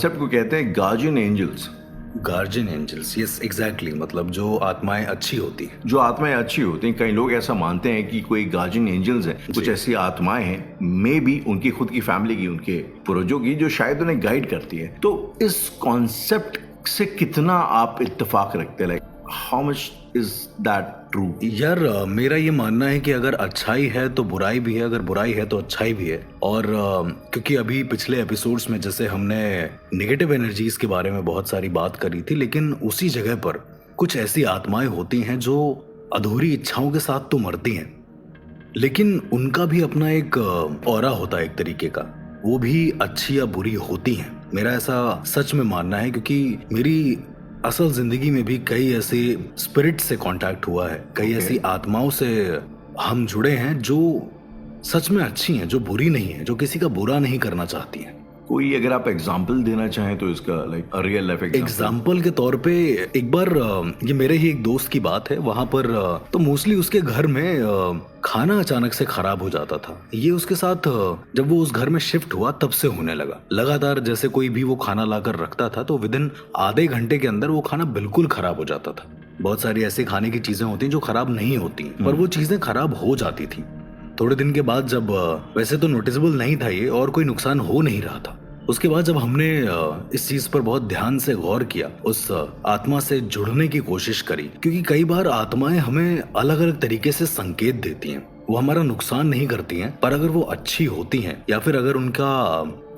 सबको कहते हैं guardian angels. Guardian angels, yes exactly, मतलब जो आत्माएं अच्छी होती हैं। जो आत्माएं अच्छी होती हैं, कई लोग ऐसा मानते हैं कि कोई गार्जियन एंजल्स हैं, कुछ ऐसी आत्माएं हैं, मे बी उनकी खुद की फैमिली की, उनके पूर्वजों की, जो शायद उन्हें गाइड करती है। तो इस कॉन्सेप्ट से कितना आप इत्तेफाक रखते हैं? How much is that true? यार मेरा ये मानना है कि अगर अच्छाई है तो बुराई भी है, अगर बुराई है तो अच्छाई भी है। और क्योंकि अभी पिछले एपिसोड्स में जैसे हमने नेगेटिव एनर्जीज के बारे में बहुत सारी बात करी थी, लेकिन उसी जगह पर कुछ ऐसी आत्माएं होती हैं जो अधूरी इच्छाओं के साथ तो मरती हैं, लेकिन उनका भी अपना एक ऑरा होता है एक तरीके का, वो भी अच्छी या बुरी होती हैं। मेरा ऐसा सच में मानना है, क्योंकि मेरी असल जिंदगी में भी कई ऐसे स्पिरिट से कांटेक्ट हुआ है, कई ऐसी आत्माओं से हम जुड़े हैं जो सच में अच्छी हैं, जो बुरी नहीं है, जो किसी का बुरा नहीं करना चाहती हैं। कोई अगर आप एग्जाम्पल देना चाहें तो इसका, लाइक रियल लाइफ एग्जाम्पल के तौर पे एक बार ये मेरे ही एक दोस्त की बात है, वहां पर तो मोस्टली उसके घर में खाना अचानक से खराब हो जाता था। ये उसके साथ जब वो उस घर में शिफ्ट हुआ तब से होने लगा। लगातार जैसे कोई भी वो खाना लाकर रखता था तो विदिन आधे घंटे के अंदर वो खाना बिल्कुल खराब हो जाता था। बहुत सारी ऐसी खाने की चीजें होती हैं जो खराब नहीं होती, पर वो चीजें खराब हो जाती थी। थोड़े दिन के बाद जब वैसे तो नोटिसेबल नहीं था ये और कोई नुकसान हो नहीं रहा था, उसके बाद जब हमने इस चीज पर बहुत ध्यान से गौर किया, उस आत्मा से जुड़ने की कोशिश करी, क्योंकि कई बार आत्माएं हमें अलग अलग तरीके से संकेत देती हैं। वो हमारा नुकसान नहीं करती हैं, पर अगर वो अच्छी होती हैं या फिर अगर उनका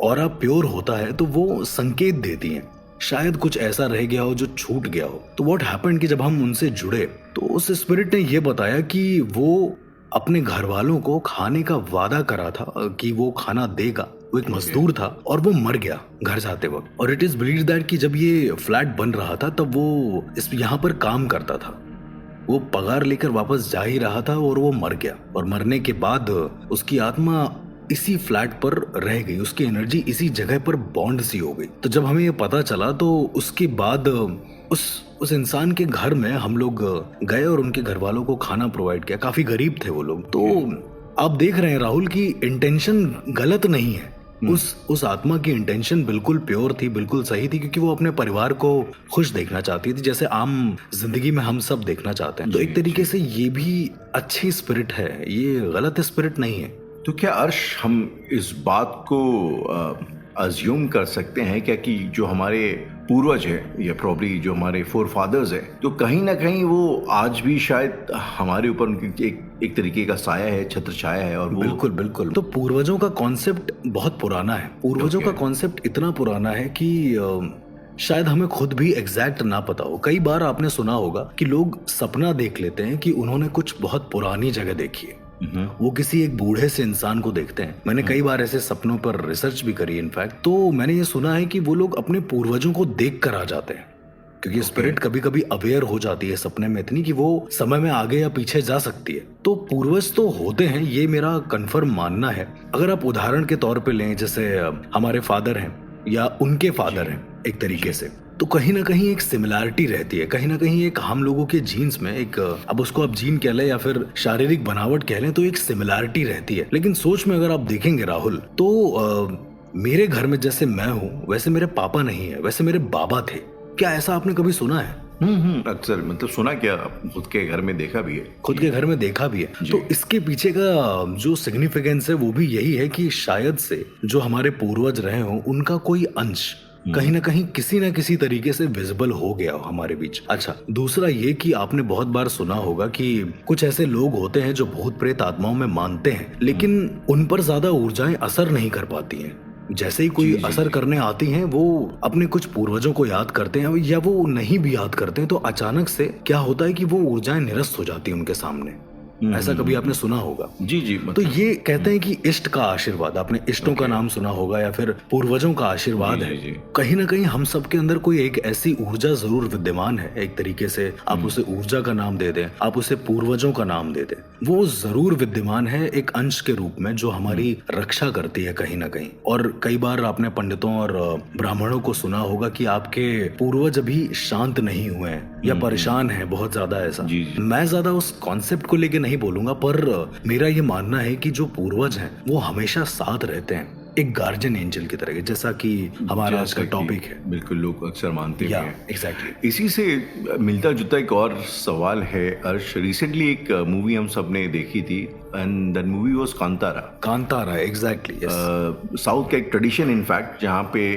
ऑरा प्योर होता है तो वो संकेत देती हैं। शायद कुछ ऐसा रह गया हो जो छूट गया हो। तो व्हाट हैपेंड कि जब हम उनसे जुड़े तो उस स्पिरिट ने ये बताया कि वो अपने घर वालों को खाने का वादा करा था कि वो खाना देगा। वो एक मजदूर था और वो मर गया घर जाते वक्त। और इट इज बिलीव्ड दैट कि जब ये फ्लैट बन रहा था तब वो इस यहाँ पर काम करता था। वो पगार लेकर वापस जा ही रहा था और वो मर गया। और मरने के बाद उसकी आत्मा इसी फ्लैट पर रह गई, उसकी एनर्जी इसी जगह पर बॉन्ड सी हो गई। तो जब हमें ये पता चला तो उसके बाद उस इंसान के घर में हम लोग गए और उनके घर वालों को खाना प्रोवाइड किया। काफी गरीब थे वो लोग। तो आप देख रहे हैं राहुल की इंटेंशन गलत नहीं है। उस आत्मा की इंटेंशन बिल्कुल प्योर थी, बिल्कुल सही थी, क्योंकि वो अपने परिवार को खुश देखना चाहती थी, जैसे आम जिंदगी में हम सब देखना चाहते हैं। तो एक तरीके से ये भी अच्छी स्पिरिट है, ये गलत स्पिरिट नहीं है। तो क्या अर्श हम इस बात को अज्यूम कर सकते हैं क्या कि जो हमारे पूर्वज है या प्रॉब्ली जो हमारे फोर फादर्स है, तो कहीं ना कहीं वो आज भी शायद हमारे ऊपर उनकी एक तरीके का साया है, छत्र छाया है? और बिल्कुल बिल्कुल। तो पूर्वजों का कॉन्सेप्ट बहुत पुराना है। पूर्वजों का कॉन्सेप्ट इतना पुराना है कि शायद हमें खुद भी एग्जैक्ट ना पता हो। कई बार आपने सुना होगा कि लोग सपना देख लेते हैं कि उन्होंने कुछ बहुत पुरानी जगह देखी है। वो किसी एक बूढ़े से इंसान को देखते हैं। मैंने कई बार ऐसे सपनों पर रिसर्च भी करी इनफैक्ट। तो मैंने ये सुना है कि वो लोग अपने पूर्वजों को देख कर आ जाते हैं, क्योंकि स्पिरिट कभी कभी अवेयर हो जाती है सपने में इतनी कि वो समय में आगे या पीछे जा सकती है। तो पूर्वज तो होते हैं, ये मेरा कंफर्म मानना है। अगर आप उदाहरण के तौर पे लें, जैसे हमारे फादर हैं या उनके फादर हैं एक तरीके से, तो कहीं ना कहीं एक सिमिलैरिटी रहती है। कहीं ना कहीं एक हम लोगों के जीन्स में एक, अब उसको आप जीन कह लें या फिर शारीरिक बनावट कह लें, तो एक सिमिलैरिटी रहती है। लेकिन सोच में अगर आप देखेंगे राहुल, तो मेरे घर में जैसे मैं हूँ वैसे मेरे पापा नहीं है, वैसे मेरे बाबा थे। क्या ऐसा आपने कभी सुना है? अक्सर, मतलब सुना क्या, खुद के घर में देखा भी है। खुद के घर में देखा भी है। तो इसके पीछे का जो सिग्निफिकेंस है वो भी यही है कि शायद से जो हमारे पूर्वज रहे हों उनका कोई अंश कहीं ना कहीं किसी ना किसी तरीके से विजिबल हो गया हो हमारे बीच। अच्छा, दूसरा ये कि आपने बहुत बार सुना होगा कि कुछ ऐसे लोग होते हैं जो भूत प्रेत आत्माओं में मानते हैं, लेकिन उन पर ज्यादा ऊर्जाएं असर नहीं कर पाती हैं। जैसे ही कोई असर करने आती हैं वो अपने कुछ पूर्वजों को याद करते हैं, या वो नहीं भी याद करते हैं तो अचानक से क्या होता है कि वो ऊर्जाएं निरस्त हो जाती हैं उनके सामने। ऐसा कभी आपने सुना होगा? जी जी। तो ये कहते हैं कि इष्ट का आशीर्वाद, आपने इष्टों का नाम सुना होगा या फिर पूर्वजों का आशीर्वाद है। कहीं ना कहीं हम सब के अंदर कोई एक ऐसी ऊर्जा जरूर विद्यमान है। एक तरीके से आप उसे ऊर्जा का नाम दे दें, आप उसे पूर्वजों का नाम दे दें, वो जरूर विद्यमान है एक अंश के रूप में जो हमारी रक्षा करती है कहीं ना कहीं। और कई बार आपने पंडितों और ब्राह्मणों को सुना होगा कि आपके पूर्वज अभी शांत नहीं हुए हैं या परेशान है बहुत ज्यादा। ऐसा मैं ज्यादा उस कॉन्सेप्ट को लेके नहीं बोलूंगा, पर मेरा ये मानना है कि जो पूर्वज हैं वो हमेशा साथ रहते हैं। एक गार्जियन एंजल की तरह, जैसा कि हमारा आज का जैसा कि टॉपिक है। बिल्कुल लोग अक्सर मानते भी या हैं। एग्जैक्टली। इसी से मिलता जुलता एक और सवाल है अर्श। रिसेंटली एक मूवी हम सब ने देखी थी and that movie was Kantara. Kantara, exactly, yes. South का एक ट्रेडिशन इनफैक्ट जहाँ पे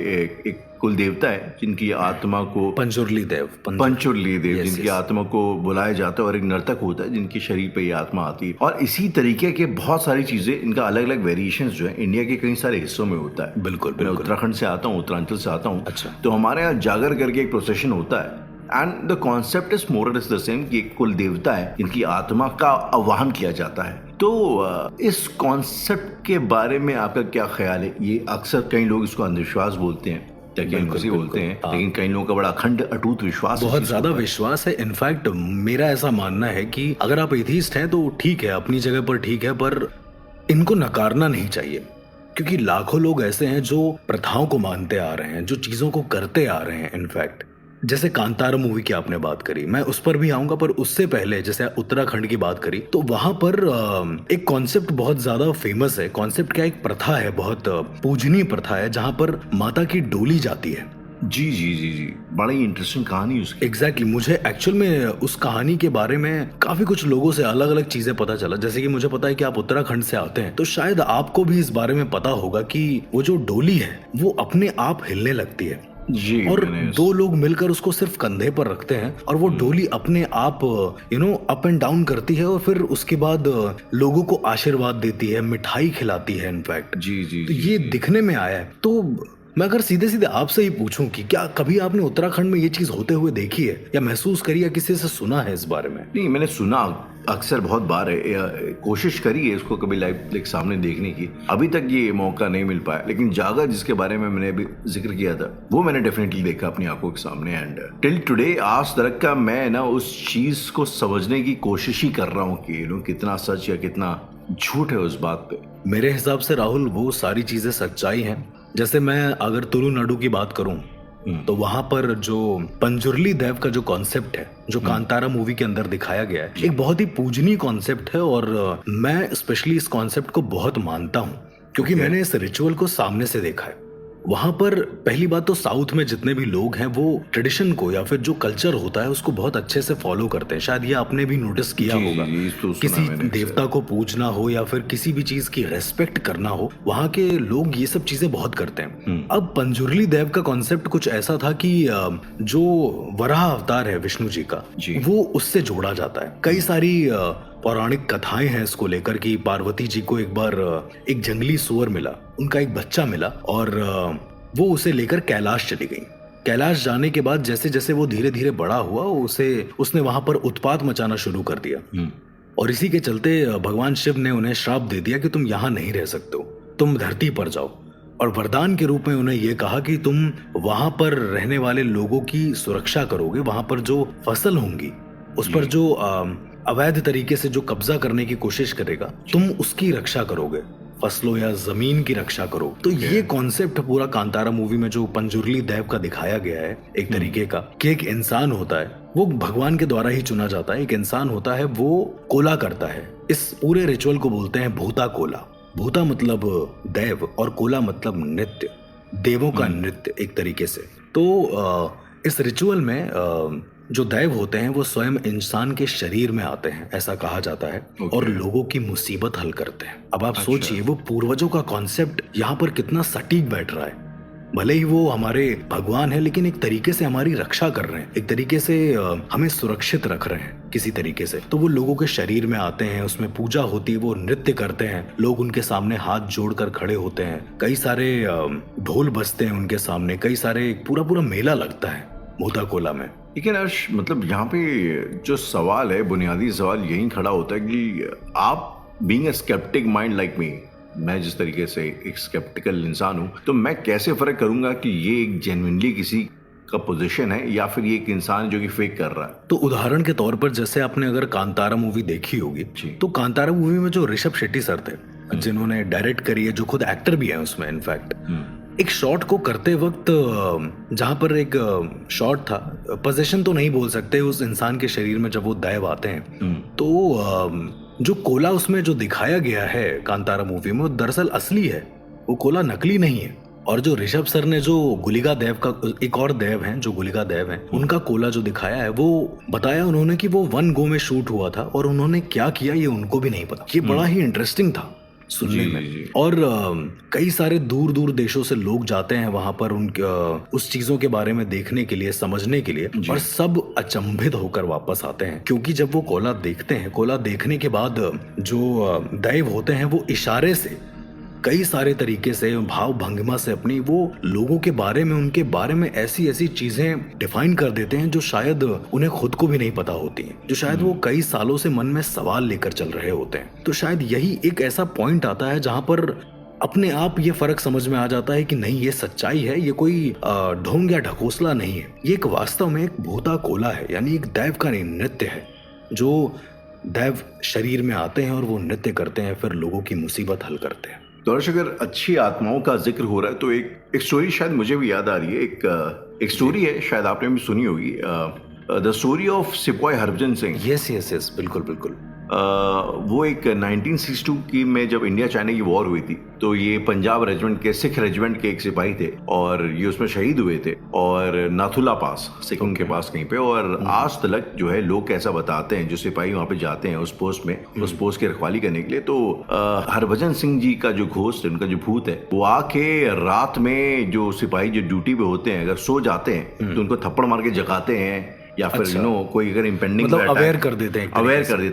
एक कुल देवता है जिनकी आत्मा को पंचुरली देव, पंचुरली देव, Yes, जिनकी yes. आत्मा को बुलाया जाता है और एक नर्तक होता है जिनके शरीर पे ये आत्मा आती है। और इसी तरीके के बहुत सारी चीजें, इनका अलग अलग वेरिएशंस जो है इंडिया के कई सारे हिस्सों में होता है। बिल्कुल, मैं बिल्कुल। उत्तराखंड से आता हूँ, उत्तरांचल से आता हूँ। अच्छा। तो हमारे यहाँ जागर करके एक प्रोसेशन होता है and the concept is more और द सेम कि एक कुल देवता है जिनकी आत्मा का आह्वान किया जाता है। तो इस कॉन्सेप्ट के बारे में आपका क्या ख्याल है? ये अक्सर कई लोग इसको अंधविश्वास बोलते हैं, टेक्नोलॉजी बोलते हैं, लेकिन कई लोगों का बड़ा अखंड अटूट विश्वास है। बहुत ज्यादा विश्वास है। इनफैक्ट मेरा ऐसा मानना है कि अगर आप एथीस्ट हैं तो ठीक है, अपनी जगह पर ठीक है, पर इनको नकारना नहीं चाहिए, क्योंकि लाखों लोग ऐसे हैं जो प्रथाओं को मानते आ रहे हैं, जो चीजों को करते आ रहे हैं। इनफैक्ट जैसे कांतारा मूवी की आपने बात करी, मैं उस पर भी आऊंगा, पर उससे पहले जैसे उत्तराखंड की बात करी तो वहां पर एक कॉन्सेप्ट बहुत ज्यादा फेमस है। कॉन्सेप्ट क्या, एक प्रथा है, बहुत पूजनीय प्रथा है, जहां पर माता की डोली जाती है। जी जी जी जी, बड़ी इंटरेस्टिंग कहानी उसकी। एग्जैक्टली मुझे एक्चुअल में उस कहानी के बारे में काफी कुछ लोगों से अलग अलग चीजें पता चला। जैसे कि मुझे पता है कि आप उत्तराखंड से आते हैं, तो शायद आपको भी इस बारे में पता होगा कि वो जो डोली है वो अपने आप हिलने लगती है जी, और दो लोग मिलकर उसको सिर्फ कंधे पर रखते हैं और वो डोली अपने आप अप एंड डाउन करती है और फिर उसके बाद लोगों को आशीर्वाद देती है, मिठाई खिलाती है। इनफैक्ट जी जी तो जी, ये दिखने में आया है। तो मैं अगर सीधे सीधे आपसे ही पूछूं कि क्या कभी आपने उत्तराखंड में ये चीज होते हुए देखी है या महसूस करी या किसी से सुना है इस बारे में? नहीं, मैंने सुना अक्सर बहुत बार है, कोशिश करी है इसको कभी लाइव सामने देखने की, अभी तक ये मौका नहीं मिल पाया। लेकिन जागर जिसके बारे में मैंने अभी जिक्र किया था वो मैंने डेफिनेटली देखा अपनी आंखों के सामने एंड टिल टुडे आज तक का मैं ना उस चीज को समझने की कोशिश ही कर रहा हूँ कि कितना सच या कितना झूठ है उस बात पे। मेरे हिसाब से राहुल वो सारी चीजें सच्चाई हैं। जैसे मैं अगर तुलुनाडु की बात करूं तो वहां पर जो पंजुरली देव का जो कॉन्सेप्ट है, जो कांतारा मूवी के अंदर दिखाया गया है, एक बहुत ही पूजनीय कॉन्सेप्ट है और मैं स्पेशली इस कॉन्सेप्ट को बहुत मानता हूं क्योंकि मैंने इस रिचुअल को सामने से देखा है। वहां पर पहली बात तो साउथ में जितने भी लोग हैं वो ट्रेडिशन को या फिर जो कल्चर होता है उसको बहुत अच्छे से फॉलो करते हैं। शायद ये आपने भी नोटिस किया जी, होगा। जी, तो सुना किसी मैंने देवता को पूजना हो या फिर किसी भी चीज की रेस्पेक्ट करना हो, वहां के लोग ये सब चीजें बहुत करते हैं। अब पंजुरली देव का कॉन्सेप्ट कुछ ऐसा था कि जो वराह अवतार है विष्णु जी का, वो उससे जोड़ा जाता है। कई सारी पौराणिक कथाएं हैं इसको लेकर कि पार्वती जी को एक बार एक जंगली सुअर मिला, उनका एक बच्चा मिला और वो उसे लेकर कैलाश चली गई। कैलाश जाने के बाद जैसे जैसे वो धीरे धीरे बड़ा हुआ उसने वहां पर उत्पात मचाना शुरू कर दिया और इसी के चलते भगवान शिव ने उन्हें श्राप दे दिया कि तुम यहाँ नहीं रह सकते हो, तुम धरती पर जाओ। और वरदान के रूप में उन्हें यह कहा कि तुम वहां पर रहने वाले लोगों की सुरक्षा करोगे, वहां पर जो फसल होंगी उस पर जो अवैध तरीके से जो कब्जा करने की कोशिश करेगा तुम उसकी रक्षा करोगे, फसलों या जमीन की रक्षा करो। तो ये कॉन्सेप्ट पूरा कांतारा मूवी में जो पंजुरली देव का दिखाया गया है एक तरीके का, कि एक इंसान होता है, वो भगवान के द्वारा ही चुना जाता है, एक इंसान होता है, वो कोला करता है। इस पूरे रिचुअल को बोलते हैं भूता कोला। भूता मतलब देव और कोला मतलब नृत्य, देवों का नृत्य एक तरीके से। तो इस रिचुअल में जो दैव होते हैं वो स्वयं इंसान के शरीर में आते हैं, ऐसा कहा जाता है, और लोगों की मुसीबत हल करते हैं। अब आप सोचिए वो पूर्वजों का कॉन्सेप्ट यहाँ पर कितना सटीक बैठ रहा है। भले ही वो हमारे भगवान है लेकिन एक तरीके से हमारी रक्षा कर रहे हैं, एक तरीके से हमें सुरक्षित रख रहे हैं किसी तरीके से। तो वो लोगों के शरीर में आते हैं, उसमें पूजा होती है, वो नृत्य करते हैं, लोग उनके सामने हाथ जोड़कर खड़े होते हैं, कई सारे ढोल बजते हैं उनके सामने, कई सारे पूरा मेला लगता है भूता कोला में। लेकिन अर्श, मतलब यहाँ पे जो सवाल है, बुनियादी सवाल यही खड़ा होता है कि आप being a sceptic mind like me, मैं जिस तरीके से एक स्केप्टिकल इंसान हूँ, तो मैं कैसे फर्क करूंगा कि ये एक जेन्युइनली किसी का पोजीशन है या फिर ये एक इंसान जो कि फेक कर रहा है। तो उदाहरण के तौर पर जैसे आपने अगर कांतारा मूवी देखी होगी, तो कांतारा मूवी में जो ऋषभ शेट्टी सर थे जिन्होंने डायरेक्ट करी है, जो खुद एक्टर भी है उसमें, इनफैक्ट एक शॉट को करते वक्त जहां पर एक शॉट था, पोजीशन तो नहीं बोल सकते, उस इंसान के शरीर में जब वो दैव आते हैं तो जो कोला उसमें जो दिखाया गया है कांतारा मूवी में वो दरअसल असली है। वो कोला नकली नहीं है। और जो ऋषभ सर ने जो गुलिका देव का, एक और देव हैं जो गुलिका देव हैं, उनका कोला जो दिखाया है, वो बताया उन्होंने कि वो 1 गो में शूट हुआ था और उन्होंने क्या किया ये उनको भी नहीं पता। ये बड़ा ही इंटरेस्टिंग था सुनने में। और कई सारे दूर दूर देशों से लोग जाते हैं वहां पर उस चीजों के बारे में देखने के लिए, समझने के लिए, और सब अचंभित होकर वापस आते हैं। क्योंकि जब वो कोला देखते हैं, कोला देखने के बाद जो दैव होते हैं वो इशारे से, कई सारे तरीके से, भाव भंगिमा से अपनी वो लोगों के बारे में, उनके बारे में ऐसी ऐसी चीजें डिफाइन कर देते हैं जो शायद उन्हें खुद को भी नहीं पता होती हैं, जो शायद वो कई सालों से मन में सवाल लेकर चल रहे होते हैं। तो शायद यही एक ऐसा पॉइंट आता है जहां पर अपने आप ये फर्क समझ में आ जाता है कि नहीं, ये सच्चाई है, ये कोई ढोंग या ढकोसला नहीं है, ये एक वास्तव में एक भूता कोला है, यानी एक दैव का नृत्य है। जो दैव शरीर में आते हैं और वो नृत्य करते हैं, फिर लोगों की मुसीबत हल करते हैं। दर्शक, अगर अच्छी आत्माओं का जिक्र हो रहा है तो एक स्टोरी शायद मुझे भी याद आ रही है। एक स्टोरी है, शायद आपने भी सुनी होगी, द स्टोरी ऑफ सिपाही Harbhajan Singh. Yes yes yes, बिल्कुल बिल्कुल। वो एक 1962 की में जब इंडिया चाइना की वॉर हुई थी, तो ये पंजाब रेजिमेंट के, सिख रेजिमेंट के एक सिपाही थे और ये उसमें शहीद हुए थे, और नाथुला पास, सिक्किम के पास कहीं पे। और आज तक जो है लोग कैसा बताते हैं, जो सिपाही वहां पे जाते हैं उस पोस्ट में, उस पोस्ट की रखवाली करने के लिए, तो हरभजन सिंह जी का जो घोस्ट है, उनका जो भूत है, वो आके रात में जो सिपाही जो ड्यूटी पे होते हैं, अगर सो जाते हैं तो उनको थप्पड़ मार के जगाते हैं, या फिर कोई अगर इम्पेंडिंग, मतलब अवेयर कर देते हैं,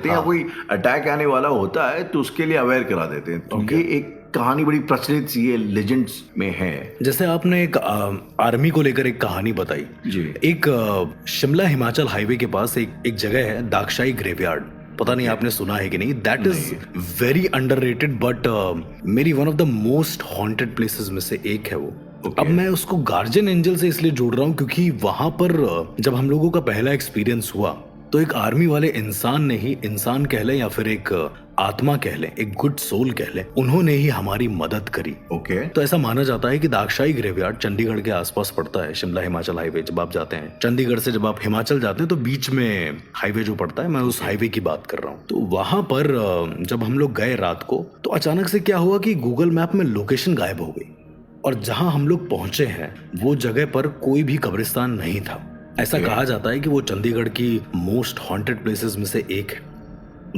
या कोई अटैक आने वाला होता है तो उसके लिए अवेयर करा देते हैं। तो ये एक कहानी बड़ी प्रचलित सी है, लेजेंड्स में है। जैसे आपने एक आर्मी को लेकर एक कहानी बताई जी। एक शिमला हिमाचल हाईवे के पास एक जगह है, दाक्षाई ग्रेवयार्ड। पता नहीं आपने सुना है कि नहीं। That is very underrated, but मेरी one of the most haunted places में से एक है वो। अब मैं उसको गार्जियन एंजल से इसलिए जोड़ रहा हूँ क्योंकि वहां पर जब हम लोगों का पहला एक्सपीरियंस हुआ तो एक आर्मी वाले इंसान ने ही, इंसान कह लें या फिर एक आत्मा कह लें, एक गुड सोल कह लें, उन्होंने ही हमारी मदद करी। तो ऐसा माना जाता है कि दाक्षाई ग्रेवयार्ड चंडीगढ़ के आसपास पड़ता है, शिमला हिमाचल हाईवे। जब आप जाते हैं चंडीगढ़ से, जब आप हिमाचल जाते हैं तो बीच में हाईवे जो पड़ता है, मैं उस हाईवे की बात कर रहा हूँ। तो वहां पर जब हम लोग गए रात को, तो अचानक से क्या हुआ कि गूगल मैप में लोकेशन गायब हो गई, और जहां हम लोग पहुंचे हैं वो जगह पर कोई भी कब्रिस्तान नहीं था। ऐसा कहा जाता है कि वो चंडीगढ़ की मोस्ट हॉन्टेड प्लेसेस में से एक है,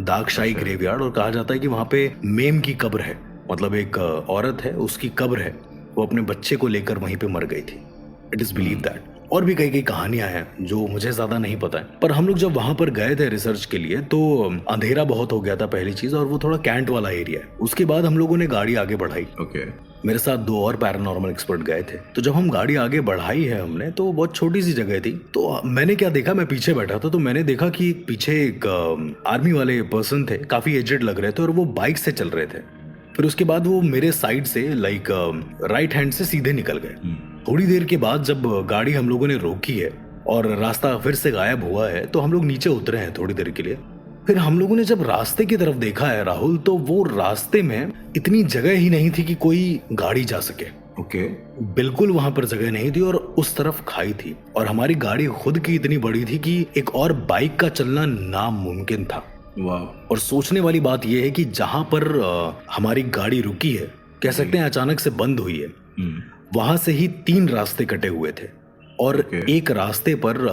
दाक्षाई ग्रेवयार्ड। और कहा जाता है कि वहां पे मेम की कब्र है, मतलब एक औरत है, उसकी कब्र है, वो अपने बच्चे को लेकर वहीं पे मर गई थी। It is believe that. और भी कई कई कहानियां हैं जो मुझे ज्यादा नहीं पता है। पर हम लोग जब वहां पर गए थे रिसर्च के लिए तो अंधेरा बहुत हो गया था पहली चीज, और वो थोड़ा कैंट वाला एरिया है। उसके बाद हम लोगों ने गाड़ी आगे बढ़ाई। मेरे साथ 2 और पैरानॉर्मल एक्सपर्ट गए थे। तो जब हम गाड़ी आगे बढ़ाई है हमने, तो बहुत छोटी सी जगह थी। तो मैंने क्या देखा, मैं पीछे बैठा था, तो मैंने देखा कि पीछे एक आर्मी वाले पर्सन थे, काफी एजेड लग रहे थे, और वो बाइक से चल रहे थे। फिर उसके बाद वो मेरे साइड से लाइक राइट हैंड से सीधे निकल गए। थोड़ी देर के बाद जब गाड़ी हम लोगों ने रोकी है और रास्ता फिर से गायब हुआ है, तो हम लोग नीचे उतरे हैं थोड़ी देर के लिए। फिर हम लोगों ने जब रास्ते की तरफ देखा है राहुल, तो वो रास्ते में इतनी जगह ही नहीं थी कि कोई गाड़ी जा सके। बिल्कुल वहां पर जगह नहीं थी, और उस तरफ खाई थी, और हमारी गाड़ी खुद की इतनी बड़ी थी कि एक और बाइक का चलना नामुमकिन था। और सोचने वाली बात यह है कि जहां पर हमारी गाड़ी रुकी है, कह सकते हैं अचानक से बंद हुई है, वहां से ही 3 रास्ते कटे हुए थे। और एक रास्ते पर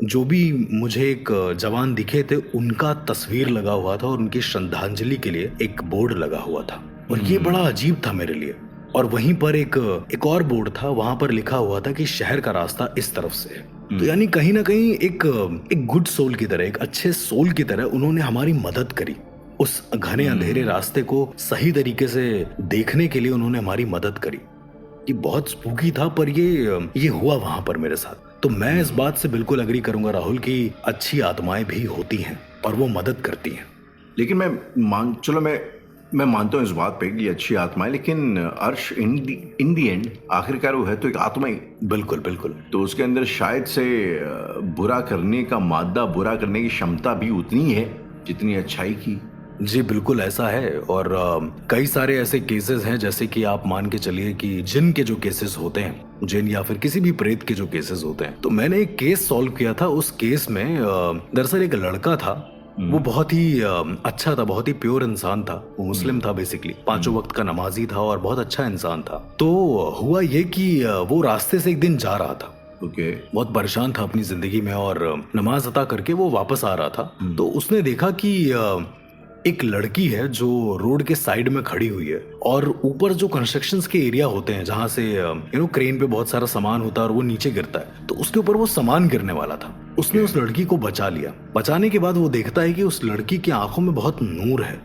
जो भी मुझे एक जवान दिखे थे, उनका तस्वीर लगा हुआ था और उनकी श्रद्धांजलि के लिए एक बोर्ड लगा हुआ था। और ये बड़ा अजीब था मेरे लिए। और वहीं पर एक और बोर्ड था, वहां पर लिखा हुआ था कि शहर का रास्ता इस तरफ से है। तो यानी कहीं ना कहीं एक गुड सोल की तरह, एक अच्छे सोल की तरह उन्होंने हमारी मदद करी। उस घने अंधेरे रास्ते को सही तरीके से देखने के लिए उन्होंने हमारी मदद करी। ये बहुत स्पूकी था, पर ये हुआ वहां पर मेरे साथ। तो मैं इस बात से बिल्कुल अग्री करूंगा राहुल कि अच्छी आत्माएं भी होती हैं और वो मदद करती हैं। लेकिन मैं मानता हूँ इस बात पे कि अच्छी आत्माएं, लेकिन अर्श इन दी एंड आखिरकार वो है तो एक आत्मा ही। बिल्कुल बिल्कुल। तो उसके अंदर शायद से बुरा करने का मादा, बुरा करने की क्षमता भी उतनी है जितनी अच्छाई की। जी बिल्कुल ऐसा है। और कई सारे ऐसे केसेस हैं, जैसे कि आप मान के चलिए कि जिन के जो केसेस होते हैं, जिन या फिर किसी भी प्रेत के जो केसेस होते हैं, तो मैंने एक केस सॉल्व किया था। उस केस में दरअसल एक लड़का था वो बहुत ही अच्छा था, बहुत ही प्योर इंसान था। वो मुस्लिम था बेसिकली, 5 वक्त का नमाजी था और बहुत अच्छा इंसान था। तो हुआ ये कि वो रास्ते से एक दिन जा रहा था, बहुत परेशान था अपनी जिंदगी में और नमाज अता करके वो वापस आ रहा था। तो उसने देखा कि एक लड़की है जो रोड के साइड में खड़ी हुई है और ऊपर जो कंस्ट्रक्शंस के एरिया होते हैं जहां से क्रेन पे बहुत सारा सामान होता है और वो नीचे गिरता है, तो उसके ऊपर वो सामान गिरने वाला था। उसने उस लड़की को बचा लिया। बचाने के बाद वो देखता है कि उस लड़की की आंखों में बहुत नूर है,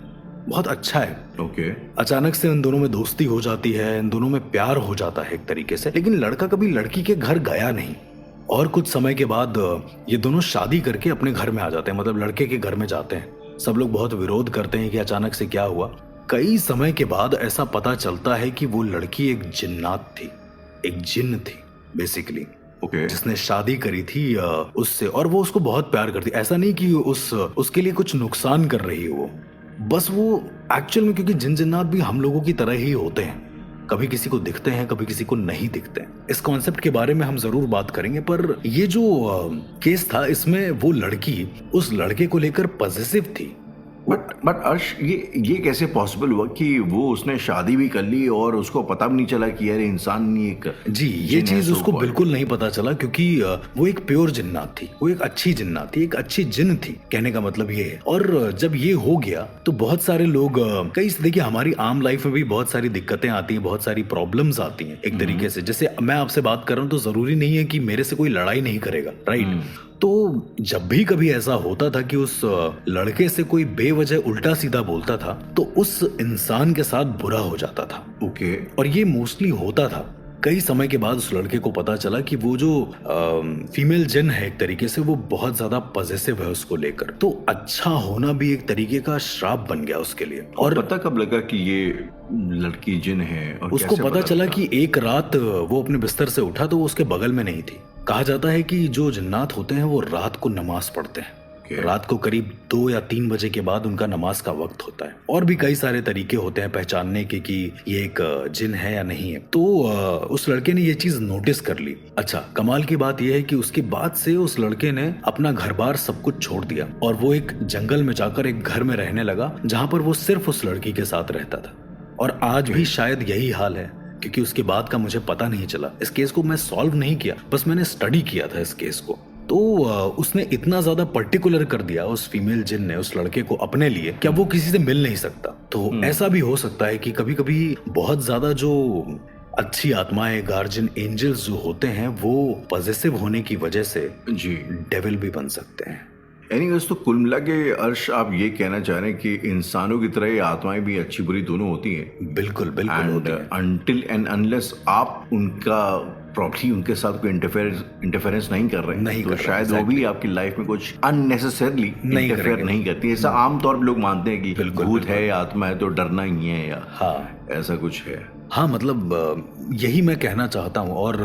बहुत अच्छा है। अचानक से इन दोनों में दोस्ती हो जाती है, इन दोनों में प्यार हो जाता है एक तरीके से। लेकिन लड़का कभी लड़की के घर गया नहीं और कुछ समय के बाद ये दोनों शादी करके अपने घर में आ जाते हैं, मतलब लड़के के घर में जाते हैं। सब लोग बहुत विरोध करते हैं कि अचानक से क्या हुआ। कई समय के बाद ऐसा पता चलता है कि वो लड़की एक जिन्नात थी, एक जिन्न थी बेसिकली, जिसने शादी करी थी उससे, और वो उसको बहुत प्यार करती। ऐसा नहीं कि उसके लिए कुछ नुकसान कर रही है वो, बस वो एक्चुअल में, क्योंकि जिन्नात भी हम लोगों की तरह ही होते हैं, कभी किसी को दिखते हैं, कभी किसी को नहीं दिखते हैं। इस कॉन्सेप्ट के बारे में हम जरूर बात करेंगे, पर ये जो केस था इसमें वो लड़की उस लड़के को लेकर पॉजिटिव थी। बट अर्श, ये कैसे पॉसिबल हुआ कि वो उसने शादी भी कर ली और उसको पता भी नहीं चला कि यार इंसान नहीं एक जी, ये चीज उसको बिल्कुल नहीं पता चला, क्योंकि वो एक प्योर जिन्नात थी, वो एक अच्छी जिन्नात थी, एक अच्छी जिन्न थी, कहने का मतलब ये है। और जब ये हो गया तो बहुत सारे लोग, देखिए हमारी आम लाइफ में भी बहुत सारी दिक्कतें आती हैं, बहुत सारी प्रॉब्लम्स आती हैं एक तरीके से। जैसे मैं आपसे बात कर रहा हूँ तो जरूरी नहीं है कि मेरे से कोई लड़ाई नहीं करेगा, राइट? तो जब भी कभी ऐसा होता था कि उस लड़के से कोई बेवजह उल्टा सीधा बोलता था तो उस इंसान के साथ बुरा हो जाता था। और ये मोस्टली होता था। कई समय के बाद उस लड़के को पता चला कि वो जो फीमेल जिन है एक तरीके से, वो बहुत ज्यादा पॉजिटिव है उसको लेकर। तो अच्छा होना भी एक तरीके का श्राप बन गया उसके लिए। और पता कब लगा कि ये लड़की जिन है? और उसको पता चला कि एक रात वो अपने बिस्तर से उठा तो वो उसके बगल में नहीं थी। कहा जाता है कि जो जिन्नात होते हैं वो रात को नमाज पढ़ते हैं। रात को करीब 2 या 3 बजे के बाद उनका नमाज का वक्त होता है। और भी कई सारे तरीके होते हैं पहचानने के कि ये एक जिन है या नहीं है। तो उस लड़के ने ये चीज नोटिस कर ली। अच्छा, कमाल की बात यह है कि उसके बाद से उस लड़के ने अपना घर बार सब कुछ छोड़ दिया और वो एक जंगल में जाकर एक घर में रहने लगा जहां पर वो सिर्फ उस लड़की के साथ रहता था। और आज भी शायद यही हाल है, क्योंकि उसके बाद का मुझे पता नहीं चला। इस केस को मैं सॉल्व नहीं किया, बस मैंने स्टडी किया था इस केस को। तो उसने इतना ज्यादा पर्टिकुलर कर दिया उस फीमेल जिन ने उस लड़के को अपने लिए कि अब वो किसी से मिल नहीं सकता। तो ऐसा भी हो सकता है कि कभी कभी बहुत ज्यादा जो अच्छी आत्माएं, गार्जियन एंजल्स जो होते हैं, वो पॉजिटिव होने की वजह से जी डेविल भी बन सकते हैं। एनीवेज, तो कुल मिला के अर्श आप ये कहना चाह रहे हैं कि इंसानों की तरह ये आत्माएं भी अच्छी बुरी दोनों होती हैं। बिल्कुल बिल्कुल होती हैं। अनटिल एंड अनलेस आप उनका प्रॉपर्टी उनके साथ कोई इंटरफेरेंस नहीं कर रहे हैं, तो शायद वो भी आपकी लाइफ में कुछ अननेसेसरली इंटरफेयर नहीं करती। ऐसा आमतौर पर लोग मानते हैं कि भूत है या आत्मा है तो डरना ही है, या ऐसा कुछ है। हाँ, मतलब यही मैं कहना चाहता हूँ। और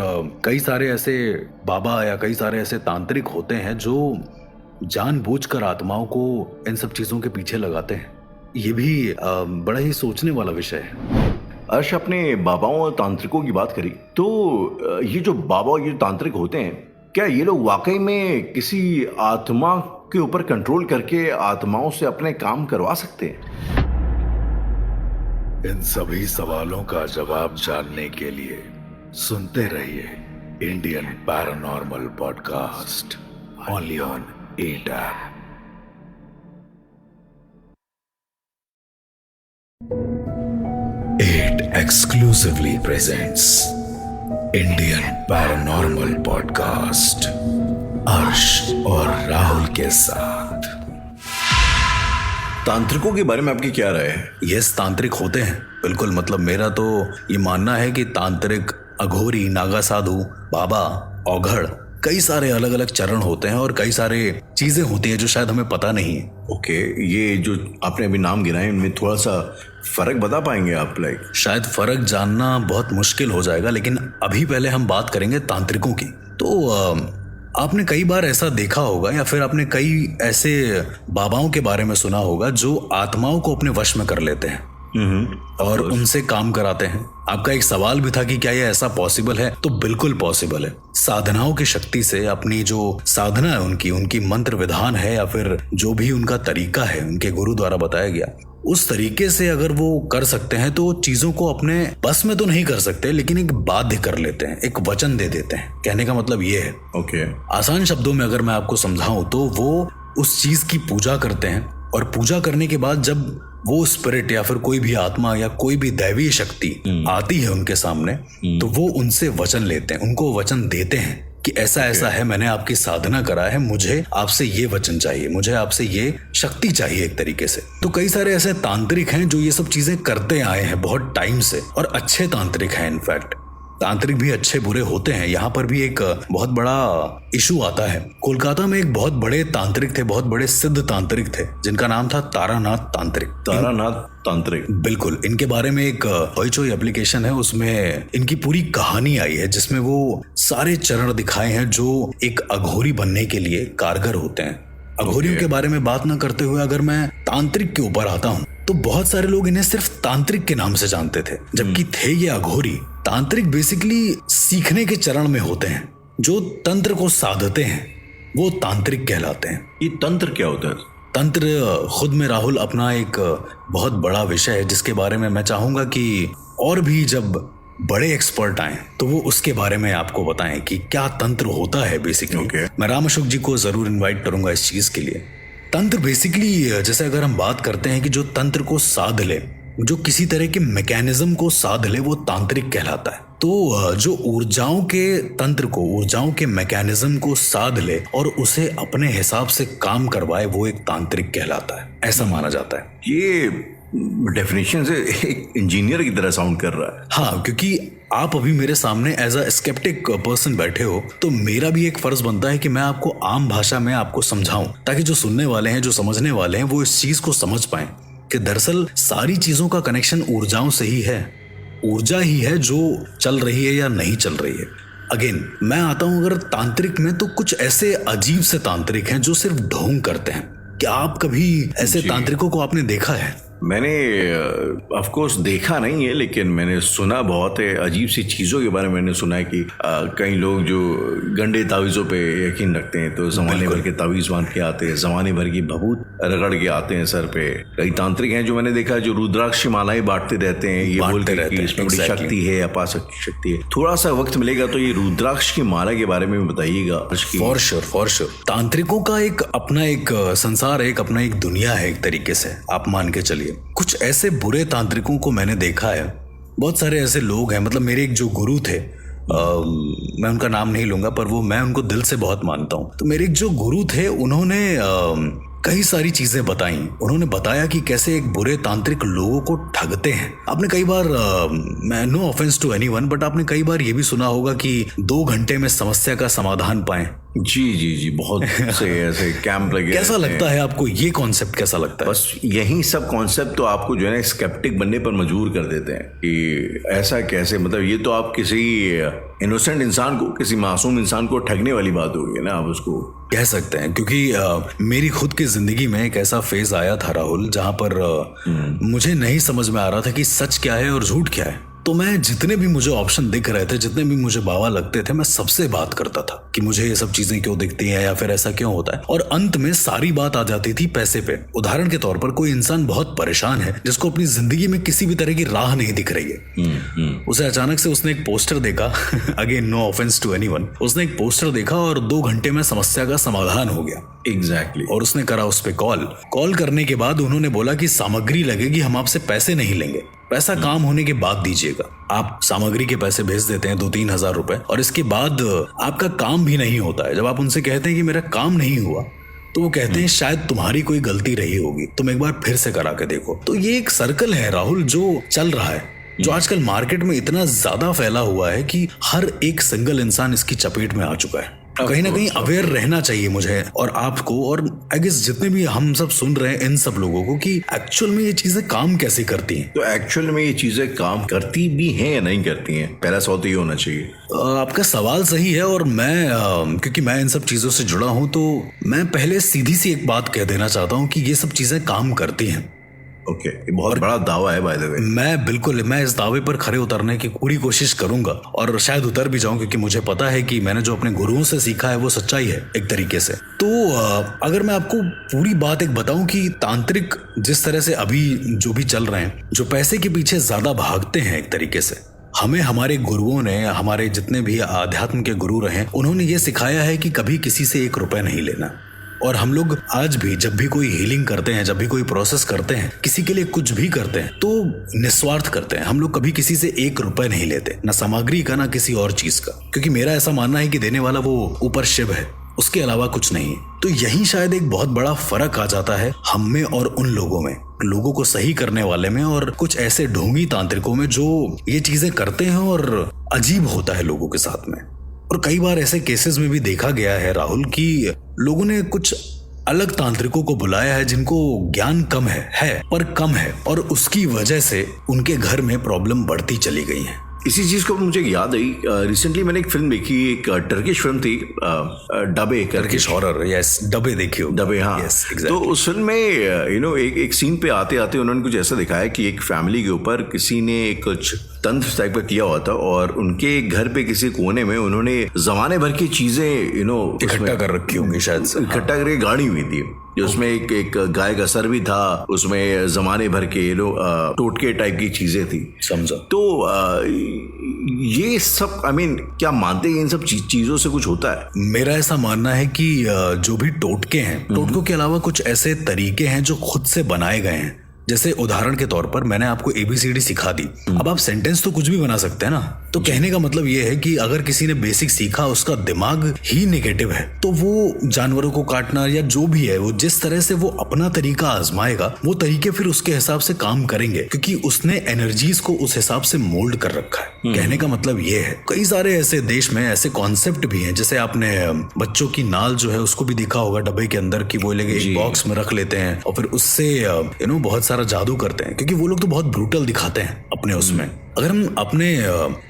कई सारे ऐसे बाबा या कई सारे ऐसे तांत्रिक होते हैं जो जानबूझकर आत्माओं को इन सब चीजों के पीछे लगाते हैं। ये भी बड़ा ही सोचने वाला विषय है। अर्श, अपने बाबाओं और तांत्रिकों की बात करी तो ये जो बाबा, ये तांत्रिक होते हैं, क्या ये लोग वाकई में किसी आत्मा के ऊपर कंट्रोल करके आत्माओं से अपने काम करवा सकते हैं? इन सभी सवालों का जवाब जानने के लिए सुनते रहिए Indian paranormal podcast, only on 8 app. It exclusively presents Indian Paranormal Podcast, अर्श और राहुल के साथ। तांत्रिकों के बारे में आपकी क्या राय है? यस, तांत्रिक होते हैं बिल्कुल। मतलब मेरा तो ये मानना है कि तांत्रिक, अघोरी, नागा साधु, बाबा, औघड़, कई सारे अलग अलग चरण होते हैं और कई सारे चीजें होती है जो शायद हमें पता नहीं है। ओके, ये जो आपने अभी नाम गिनाए इनमें थोड़ा सा फर्क बता पाएंगे आप? शायद फर्क जानना बहुत मुश्किल हो जाएगा, लेकिन अभी पहले हम बात करेंगे तांत्रिकों की। तो आपने कई बार ऐसा देखा होगा या फिर आपने कई ऐसे बाबाओं के बारे में सुना होगा जो आत्माओं को अपने वश में कर लेते हैं। और उनसे काम कराते हैं। आपका एक सवाल भी था कि क्या ये ऐसा पॉसिबल है, तो बिल्कुल पॉसिबल है। साधनाओं की शक्ति से अपनी जो साधना है उनकी मंत्र विधान है या फिर जो भी उनका तरीका है उनके गुरु द्वारा बताया गया, उस तरीके से अगर वो कर सकते हैं तो चीजों को अपने बस में तो नहीं कर सकते, लेकिन एक बाध्य कर लेते हैं, एक वचन दे देते हैं। कहने का मतलब ये है, ओके, आसान शब्दों में अगर मैं आपको समझाऊं तो वो उस चीज की पूजा करते हैं और पूजा करने के बाद जब वो स्पिरिट या फिर कोई भी आत्मा या कोई भी दैवीय शक्ति आती है उनके सामने, तो वो उनसे वचन लेते हैं, उनको वचन देते हैं कि ऐसा ऐसा है, मैंने आपकी साधना करा है, मुझे आपसे ये वचन चाहिए, मुझे आपसे ये शक्ति चाहिए एक तरीके से। तो कई सारे ऐसे तांत्रिक हैं जो ये सब चीजें करते आए हैं बहुत टाइम से, और अच्छे तांत्रिक हैं। इनफैक्ट तांत्रिक भी अच्छे बुरे होते हैं। यहाँ पर भी एक बहुत बड़ा इशू आता है। कोलकाता में एक बहुत बड़े तांत्रिक थे, बहुत बड़े सिद्ध तांत्रिक थे, जिनका नाम था तारानाथ तांत्रिक। तारानाथ तांत्रिक, बिल्कुल। इनके बारे में एक होइचोई एप्लीकेशन है, उसमें इनकी पूरी कहानी आई है जिसमें वो सारे चरण दिखाए हैं जो एक अघोरी बनने के लिए कारगर होते हैं। अघोरियों के बारे में बात न करते हुए अगर मैं तांत्रिक के ऊपर आता हूँ तो बहुत सारे लोग इन्हें सिर्फ तांत्रिक के नाम से जानते थे, जबकि थे ये अघोरी। तांत्रिक बेसिकली सीखने के चरण में होते हैं, जो तंत्र को साधते हैं वो तांत्रिक कहलाते हैं। ये तंत्र क्या होता है? तंत्र खुद में राहुल अपना एक बहुत बड़ा विषय है जिसके बारे में मैं चाहूंगा कि और भी जब बड़े एक्सपर्ट आए तो वो उसके बारे में आपको बताएं कि क्या तंत्र होता है बेसिकली। मैं राम अशोक जी को जरूर इनवाइट करूंगा इस चीज के लिए। तंत्र बेसिकली जैसे अगर हम बात करते हैं कि जो तंत्र को साध ले, जो किसी तरह के मैकेनिज्म को साध ले, वो तांत्रिक कहलाता है। तो जो ऊर्जाओं के तंत्र को, ऊर्जाओं के मैकेनिज्म को साध ले और उसे अपने हिसाब से काम करवाए, वो एक तांत्रिक कहलाता है, ऐसा माना जाता है। ये डेफिनेशन से एक इंजीनियर की तरह साउंड कर रहा है। हाँ, क्योंकि आप अभी मेरे सामने एज अ स्केप्टिक पर्सन बैठे हो, तो मेरा भी एक फर्ज बनता है कि मैं आपको आम भाषा में आपको समझाऊं, ताकि जो सुनने वाले हैं, जो समझने वाले हैं, वो इस चीज को समझ पाएं कि दरअसल सारी चीजों का कनेक्शन ऊर्जाओं से ही है। ऊर्जा ही है जो चल रही है या नहीं चल रही है। अगेन मैं आता हूं अगर तांत्रिक में, तो कुछ ऐसे अजीब से तांत्रिक हैं जो सिर्फ ढोंग करते हैं। क्या आप कभी ऐसे तांत्रिकों को आपने देखा है? मैंने ऑफ कोर्स देखा नहीं है, लेकिन मैंने सुना बहुत है। अजीब सी चीज़ों के बारे में मैंने सुना है कि कई लोग जो गंडे तावीज़ों पे यकीन रखते हैं तो ज़माने भर के तावीज़ बांध के आते हैं, ज़माने भर की भभूत रगड़ के आते हैं सर पे। कई तांत्रिक हैं जो मैंने देखा जो रुद्राक्ष मालाएं बांटते रहते हैं, ये बोलते रहते हैं इसमें बड़ी शक्ति है, अपार शक्ति है। थोड़ा सा वक्त मिलेगा तो ये रुद्राक्ष की माला के बारे में बताइएगा। For sure. तांत्रिकों का एक अपना एक संसार है, एक अपना एक दुनिया है एक तरीके से, आप मान के चलिए। कुछ ऐसे बुरे तांत्रिकों को मैंने देखा है, बहुत सारे ऐसे लोग हैं। मतलब मेरे एक जो गुरु थे, मैं उनका नाम नहीं लूंगा, पर वो मैं उनको दिल से बहुत मानता हूं। तो मेरे एक जो गुरु थे, उन्होंने कई सारी चीजें बताई। उन्होंने बताया कि कैसे एक बुरे तांत्रिक लोगों को ठगते हैं। आपने कई बार, मैं no offence to anyone, but आपने कई बार ये भी सुना होगा कि 2 घंटे में समस्या का समाधान पाएं। जी, बहुत से ऐसे कैंप लगे। कैसा लगता है आपको ये कॉन्सेप्ट, कैसा लगता है? बस यही सब कॉन्सेप्ट तो आपको जो है ना स्केप्टिक बनने पर मजबूर कर देते हैं कि ऐसा कैसे, मतलब ये तो आप किसी इनोसेंट इंसान को, किसी मासूम इंसान को ठगने वाली बात होगी ना, आप उसको कह सकते हैं। क्योंकि मेरी खुद की जिंदगी में एक ऐसा फेज आया था राहुल, जहां पर मुझे नहीं समझ में आ रहा था कि सच क्या है और झूठ क्या है। तो मैं जितने भी मुझे ऑप्शन दिख रहे थे, जितने भी मुझे बाबा लगते थे, मैं सबसे बात करता था कि मुझे ये सब चीजें क्यों दिखती हैं या फिर ऐसा क्यों होता है। और अंत में सारी बात आ जाती थी पैसे पे। उदाहरण के तौर पर कोई इंसान बहुत परेशान है, जिसको अपनी जिंदगी में किसी भी तरह की राह नहीं दिख रही है। उसे अचानक से उसने एक पोस्टर देखा again no offence to anyone, उसने एक पोस्टर देखा और 2 घंटे में समस्या का समाधान हो गया। एग्जैक्टली। और उसने करा उस पे कॉल करने के बाद उन्होंने बोला कि सामग्री लगेगी, हम आपसे पैसे नहीं लेंगे, पैसा काम होने के बाद दीजिएगा। आप सामग्री के पैसे भेज देते हैं 2-3 हजार रुपए, और इसके बाद आपका काम भी नहीं होता है। जब आप उनसे कहते हैं कि मेरा काम नहीं हुआ, तो वो कहते हैं शायद तुम्हारी कोई गलती रही होगी, तुम एक बार फिर से करा के देखो। तो ये एक सर्कल है राहुल जो चल रहा है, जो आजकल मार्केट में इतना ज्यादा फैला हुआ है कि हर एक सिंगल इंसान इसकी चपेट में आ चुका है। कहीं ना कहीं अवेयर रहना चाहिए मुझे और आपको, और आई गेस जितने भी हम सब सुन रहे हैं इन सब लोगों को, कि एक्चुअल में ये चीजें काम कैसे करती हैं। तो एक्चुअल में ये चीजें काम करती भी हैं या नहीं करती हैं, पहला सवाल तो ये होना चाहिए। आपका सवाल सही है, और मैं क्योंकि मैं इन सब चीजों से जुड़ा हूं, तो मैं पहले सीधी सी एक बात कह देना चाहता हूं कि ये सब चीजें काम करती हैं। ओके, ये बहुत बड़ा दावा है बाय द वे। मैं इस दावे पर खरे उतरने की पूरी कोशिश करूंगा और शायद उतर भी जाऊं, क्योंकि मुझे पता है कि मैंने जो अपने गुरुओं से सीखा है वो सच्चाई है एक तरीके से। तो अगर मैं आपको पूरी बात एक बताऊं कि तांत्रिक जिस तरह से अभी जो भी चल रहे हैं, जो पैसे के पीछे ज्यादा भागते हैं एक तरीके से, हमें हमारे गुरुओं ने, हमारे जितने भी आध्यात्म के गुरु रहे, उन्होंने ये सिखाया है कि कभी किसी से 1 रुपया नहीं लेना। और हम लोग आज भी जब भी कोई हीलिंग करते हैं, जब भी कोई प्रोसेस करते हैं, किसी के लिए कुछ भी करते हैं, तो निस्वार्थ करते हैं। हम लोग कभी किसी से 1 रुपया नहीं लेते, ना सामग्री का ना किसी और चीज का, क्योंकि मेरा ऐसा मानना है कि देने वाला वो ऊपर शिव है, उसके अलावा कुछ नहीं है। तो यही शायद एक बहुत बड़ा फर्क आ जाता है हम में और उन लोगों में, लोगों को सही करने वाले में और कुछ ऐसे ढोंगी तांत्रिकों में जो ये चीजें करते हैं और अजीब होता है लोगों के साथ में। और कई बार ऐसे केसेस में भी देखा गया है राहुल कि लोगों ने कुछ अलग तांत्रिकों को बुलाया है जिनको ज्ञान कम है पर कम है, और उसकी वजह से उनके घर में प्रॉब्लम बढ़ती चली गई है। इसी चीज को मुझे याद आई, रिसेंटली मैंने एक फिल्म देखी, एक टर्किश फिल्म थी, डबे, टर्किश हॉरर, यस, डबे देखियो, डबे, हाँ। yes, exactly. तो उस फिल्म में एक सीन पे आते आते उन्होंने कुछ ऐसा दिखाया कि एक फैमिली के ऊपर किसी ने कुछ तंत्र टाइप का किया हुआ था, और उनके घर पे किसी कोने में उन्होंने जमाने भर की चीजें इकट्ठा कर रखी होंगी शायद से, इकट्ठा करके गाड़ी हुई थी, जो उसमें एक गाय का सर भी था, उसमें जमाने भर के टोटके टाइप की चीजें थी, समझा। तो ये सब क्या मानते हैं इन सब चीजों से कुछ होता है? मेरा ऐसा मानना है कि जो भी टोटके हैं, टोटकों के अलावा कुछ ऐसे तरीके हैं जो खुद से बनाए गए हैं। जैसे उदाहरण के तौर पर मैंने आपको ABCD सिखा दी, अब आप सेंटेंस तो कुछ भी बना सकते हैं ना। तो कहने का मतलब ये है कि अगर किसी ने बेसिक सीखा, उसका दिमाग ही नेगेटिव है, तो वो जानवरों को काटना या जो भी है, वो जिस तरह से वो अपना तरीका आजमाएगा, वो तरीके फिर उसके हिसाब से काम करेंगे, क्योंकि उसने एनर्जीज को उस हिसाब से मोल्ड कर रखा है। कहने का मतलब ये है, कई सारे ऐसे देश में ऐसे कॉन्सेप्ट भी हैं, जैसे आपने बच्चों की नाल जो है उसको भी देखा होगा डब्बे के अंदर, की वो लेके एक बॉक्स में रख लेते हैं और फिर उससे बहुत सारा जादू करते हैं, क्योंकि वो लोग तो बहुत ब्रूटल दिखाते हैं अपने उसमें। अगर हम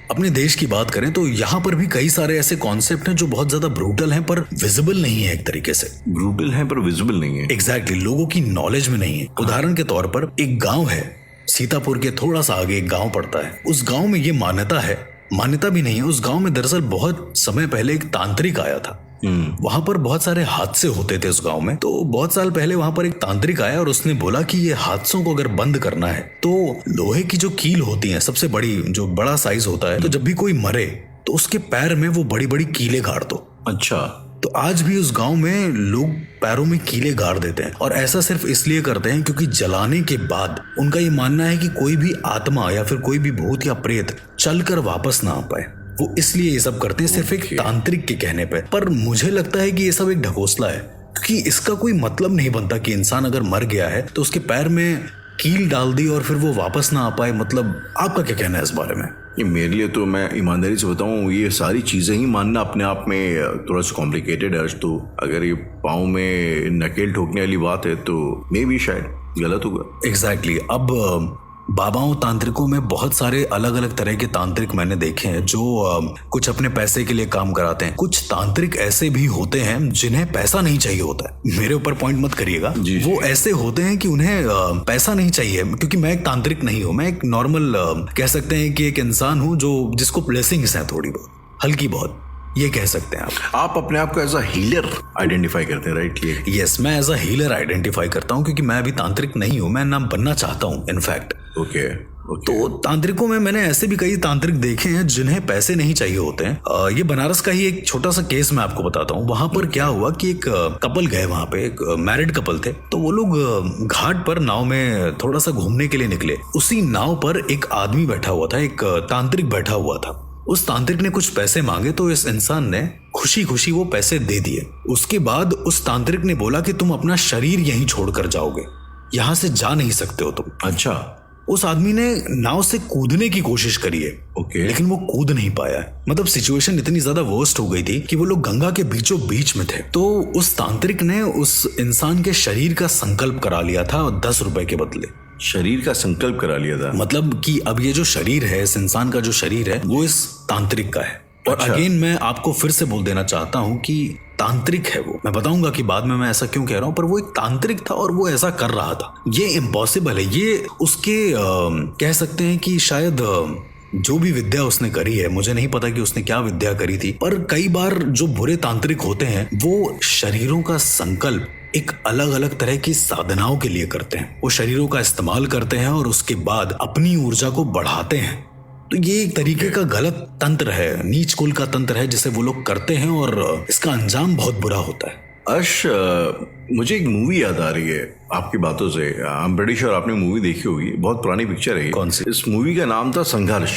अपने देश की बात करें तो यहाँ पर भी कई सारे ऐसे कॉन्सेप्ट हैं जो बहुत ज्यादा ब्रूटल हैं पर विजिबल नहीं है एक तरीके से। ब्रूटल हैं पर विजिबल नहीं है, एग्जैक्टली, लोगों की नॉलेज में नहीं है। उदाहरण के तौर पर एक गांव है, सीतापुर के थोड़ा सा आगे एक गांव पड़ता है। उस गांव में ये मान्यता भी नहीं है, उस गांव में दरअसल बहुत समय पहले एक तांत्रिक आया था। वहां पर बहुत सारे हादसे होते थे उस गांव में, तो बहुत साल पहले वहां पर एक तांत्रिक आया और उसने बोला कि ये हादसों को अगर बंद करना है तो लोहे की जो कील होती है, सबसे बड़ी, जो बड़ा साइज होता है, तो जब भी कोई मरे तो उसके पैर में वो बड़ी बड़ी कीलें गाड़ दो। अच्छा, तो आज भी उस गांव में लोग पैरों में कीलें गाड़ देते हैं, और ऐसा सिर्फ इसलिए करते हैं क्योंकि जलाने के बाद उनका ये मानना है कि कोई भी आत्मा या फिर कोई भी भूत या प्रेत चलकर वापस ना आ पाए। वो इसलिए ये सब करते हैं सिर्फ एक तांत्रिक के कहने पे। पर मुझे लगता है कि ये सब एक ढकोसला है, क्योंकि इसका कोई मतलब नहीं बनता कि इंसान अगर मर गया है तो उसके पैर में कील डाल दी और फिर वो वापस ना आ पाए। मतलब आपका क्या कहना है इस बारे में? ये मेरे लिए तो, मैं ईमानदारी से बताऊं, ये सारी चीजें ही मानना अपने आप में थोड़ा सा कॉम्प्लिकेटेड है। तो अगर ये पाँव में नकेल ठोकने वाली बात है तो मे भी शायद गलत होगा। एग्जैक्टली। अब बाबाओं तांत्रिकों में बहुत सारे अलग अलग तरह के तांत्रिक मैंने देखे हैं जो कुछ अपने पैसे के लिए काम कराते हैं। कुछ तांत्रिक ऐसे भी होते हैं जिन्हें पैसा नहीं चाहिए होता है। मेरे ऊपर पॉइंट मत करिएगा, वो ऐसे होते हैं कि उन्हें पैसा नहीं चाहिए, क्योंकि मैं एक तांत्रिक नहीं हूँ, मैं एक नॉर्मल कह सकते हैं कि एक इंसान हूँ जिसको ब्लेसिंग्स हैं थोड़ी बहुत, हल्की बहुत, ये कह सकते हैं आप अपने आप को एज अ हीलर आइडेंटिफाई करते हैं, राइट? यस, मैं एज अ हीलर आइडेंटिफाई करता हूँ, क्योंकि मैं अभी तांत्रिक नहीं हूँ, मैं ना बनना चाहता हूँ इनफैक्ट। ओके। तो तांत्रिकों में मैंने ऐसे भी कई तांत्रिक देखे हैं जिन्हें पैसे नहीं चाहिए होते हैं। ये बनारस का ही एक छोटा सा केस मैं आपको बताता हूँ। वहां पर क्या हुआ कि एक कपल गए, वहां पे एक मैरिड कपल थे, तो वो लोग घाट पर नाव में थोड़ा सा घूमने के लिए निकले। उसी नाव पर एक आदमी बैठा हुआ था, एक तांत्रिक बैठा हुआ था। उस तांत्रिक ने कुछ पैसे मांगे तो इस इंसान ने खुशी खुशी वो पैसे दे दिए। उसके बाद उस तांत्रिक ने बोला कि तुम अपना शरीर यहीं छोड़कर जाओगे, यहां से जा नहीं सकते हो तुम। अच्छा। उस आदमी ने नाव से कूदने की कोशिश करी है, लेकिन वो कूद नहीं पाया। मतलब सिचुएशन इतनी ज्यादा वर्स्ट हो गई थी कि वो लोग गंगा के बीचों बीच में थे। तो उस तांत्रिक ने उस इंसान के शरीर का संकल्प करा लिया था 10 रुपए के बदले। शरीर का संकल्प करा लिया था? मतलब कि अब ये जो शरीर है, इस इंसान का जो शरीर है, वो इस तांत्रिक का है। और अगेन मैं आपको फिर से बोल देना चाहता हूँ कि तांत्रिक है वो। मैं बताऊंगा कि बाद में मैं ऐसा क्यों कह रहा हूँ, पर वो एक तांत्रिक था और वो ऐसा कर रहा था। ये इम्पॉसिबल है। ये उसके कह सकते हैं कि शायद जो भी विद्या उसने करी है, मुझे नहीं पता कि उसने क्या विद्या करी थी, पर कई बार जो बुरे तांत्रिक होते हैं वो शरीरों का संकल्प एक अलग अलग तरह की साधनाओं के लिए करते हैं। वो शरीरों का इस्तेमाल करते हैं और उसके बाद अपनी ऊर्जा को बढ़ाते हैं। तो ये एक तरीके का गलत तंत्र है, नीच कुल का तंत्र है जिसे वो लोग करते हैं और इसका अंजाम बहुत बुरा होता है। अर्श, मुझे एक मूवी याद आ रही है आपकी बातों से। आई एम प्रीटी श्योर आपने मूवी देखी होगी, बहुत पुरानी पिक्चर है। कौन सी? इस मूवी का नाम था संघर्ष।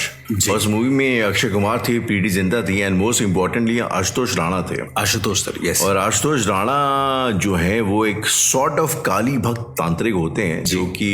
और इस मूवी में अक्षय कुमार थी, प्रीति जिंटा थी and most importantly Ashutosh Rana थे। Ashutosh sir, yes. और आशुतोष राणा जो है वो एक सॉर्ट ऑफ काली भक्त तांत्रिक होते हैं जो कि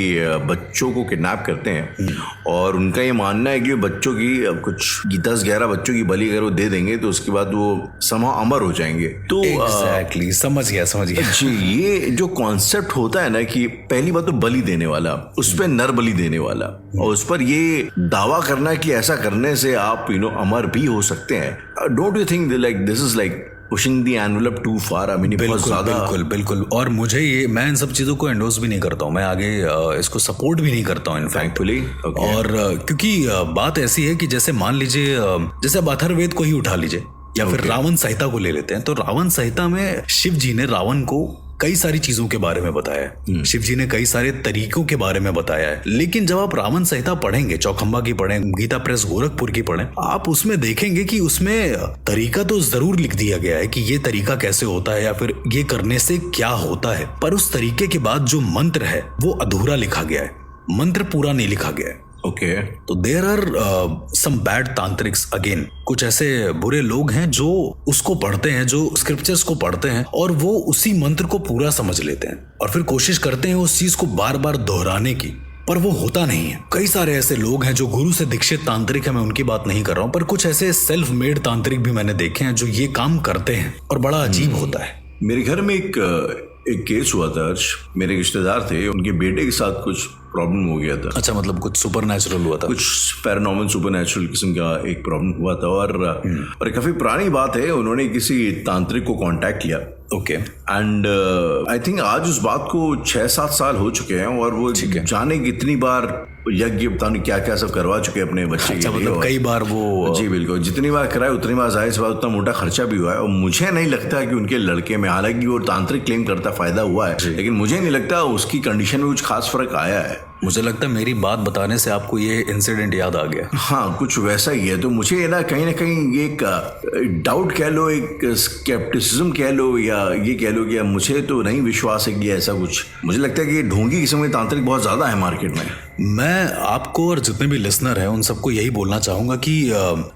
बच्चों को किडनैप करते हैं और उनका ये मानना है कि बच्चों की कुछ 10-11 बच्चों की बलि अगर वो दे देंगे तो उसके बाद वो समां अमर हो जाएंगे। तो एग्जैक्टली, समझ गया जी, ये जो कॉन्सेप्ट होता है ना कि पहली बात तो बलि देने वाला, उस पर नर बलि देने वाला और उस पर ये दावा करना कि ऐसा करने से आप अमर भी हो सकते हैं। Don't you think like this is like pushing the envelope too far? I mean बहुत ज्यादा। बिल्कुल बिल्कुल। और मुझे ये, मैं इन सब चीजों को एंडोर्स भी नहीं करता हूँ, मैं आगे इसको सपोर्ट भी नहीं करता हूँ इनफैक्टली। और क्योंकि बात ऐसी है कि जैसे मान लीजिए, जैसे अब अथर्ववेद को ही उठा लीजिए या फिर रावण संहिता को ले लेते हैं, तो रावण संहिता में शिव जी ने रावण को कई सारी चीजों के बारे में बताया है। शिव जी ने कई सारे तरीकों के बारे में बताया है। लेकिन जब आप रावण संहिता पढ़ेंगे, चौखंबा की पढ़ें, गीता प्रेस गोरखपुर की पढ़ें, आप उसमें देखेंगे कि उसमें तरीका तो जरूर लिख दिया गया है कि ये तरीका कैसे होता है या फिर ये करने से क्या होता है, पर उस तरीके के बाद जो मंत्र है वो अधूरा लिखा गया है, मंत्र पूरा नहीं लिखा गया है। ओके। तो there are some bad tantriks again. कुछ ऐसे बुरे लोग हैं जो उसको पढ़ते हैं, जो स्क्रिप्चर्स को पढ़ते हैं और वो उसी मंत्र को पूरा समझ लेते हैं और फिर कोशिश करते हैं उस चीज को बार बार दोहराने की, पर वो होता नहीं है। कई सारे ऐसे लोग हैं जो गुरु से दीक्षित तांत्रिक है, मैं उनकी बात नहीं कर रहा हूँ, पर कुछ ऐसे सेल्फ मेड तांत्रिक भी मैंने देखे हैं जो ये काम करते हैं और बड़ा अजीब होता है। मेरे घर में एक केस हुआ था। मेरे रिश्तेदार थे, उनके बेटे के साथ कुछ प्रॉब्लम हो गया था। अच्छा, मतलब कुछ सुपरनैचुरल हुआ था? कुछ पैरानॉर्मल सुपरनैचुरल किस्म का एक प्रॉब्लम हुआ था और काफी पुरानी बात है। उन्होंने किसी तांत्रिक को कांटेक्ट किया। ओके। एंड आई थिंक आज उस बात को 6-7 साल हो चुके हैं और वो जाने कितनी बार यज्ञ पता नहीं क्या क्या सब करवा चुके हैं अपने बच्चे के लिए। मतलब कई बार वो, जी बिल्कुल, जितनी बार कराए उतनी बार जाहिर सी बात उतना मोटा खर्चा भी हुआ है। और मुझे नहीं लगता कि उनके लड़के में, हालांकि वो तांत्रिक क्लेम करता फायदा हुआ है, लेकिन मुझे नहीं लगता उसकी कंडीशन में कुछ खास फर्क आया है। मुझे लगता है मेरी बात बताने से आपको ये इंसिडेंट याद आ गया। हाँ, कुछ वैसा ही है। तो मुझे ना कहीं एक डाउट कह लो, एक स्केप्टिसिज्म कह लो, या ये कह लो कि मुझे तो नहीं विश्वास है कि ऐसा कुछ। मुझे लगता है कि ढोंगी किस्म के तांत्रिक बहुत ज्यादा है मार्केट में। मैं आपको और जितने भी लिसनर हैं उन सबको यही बोलना चाहूंगा कि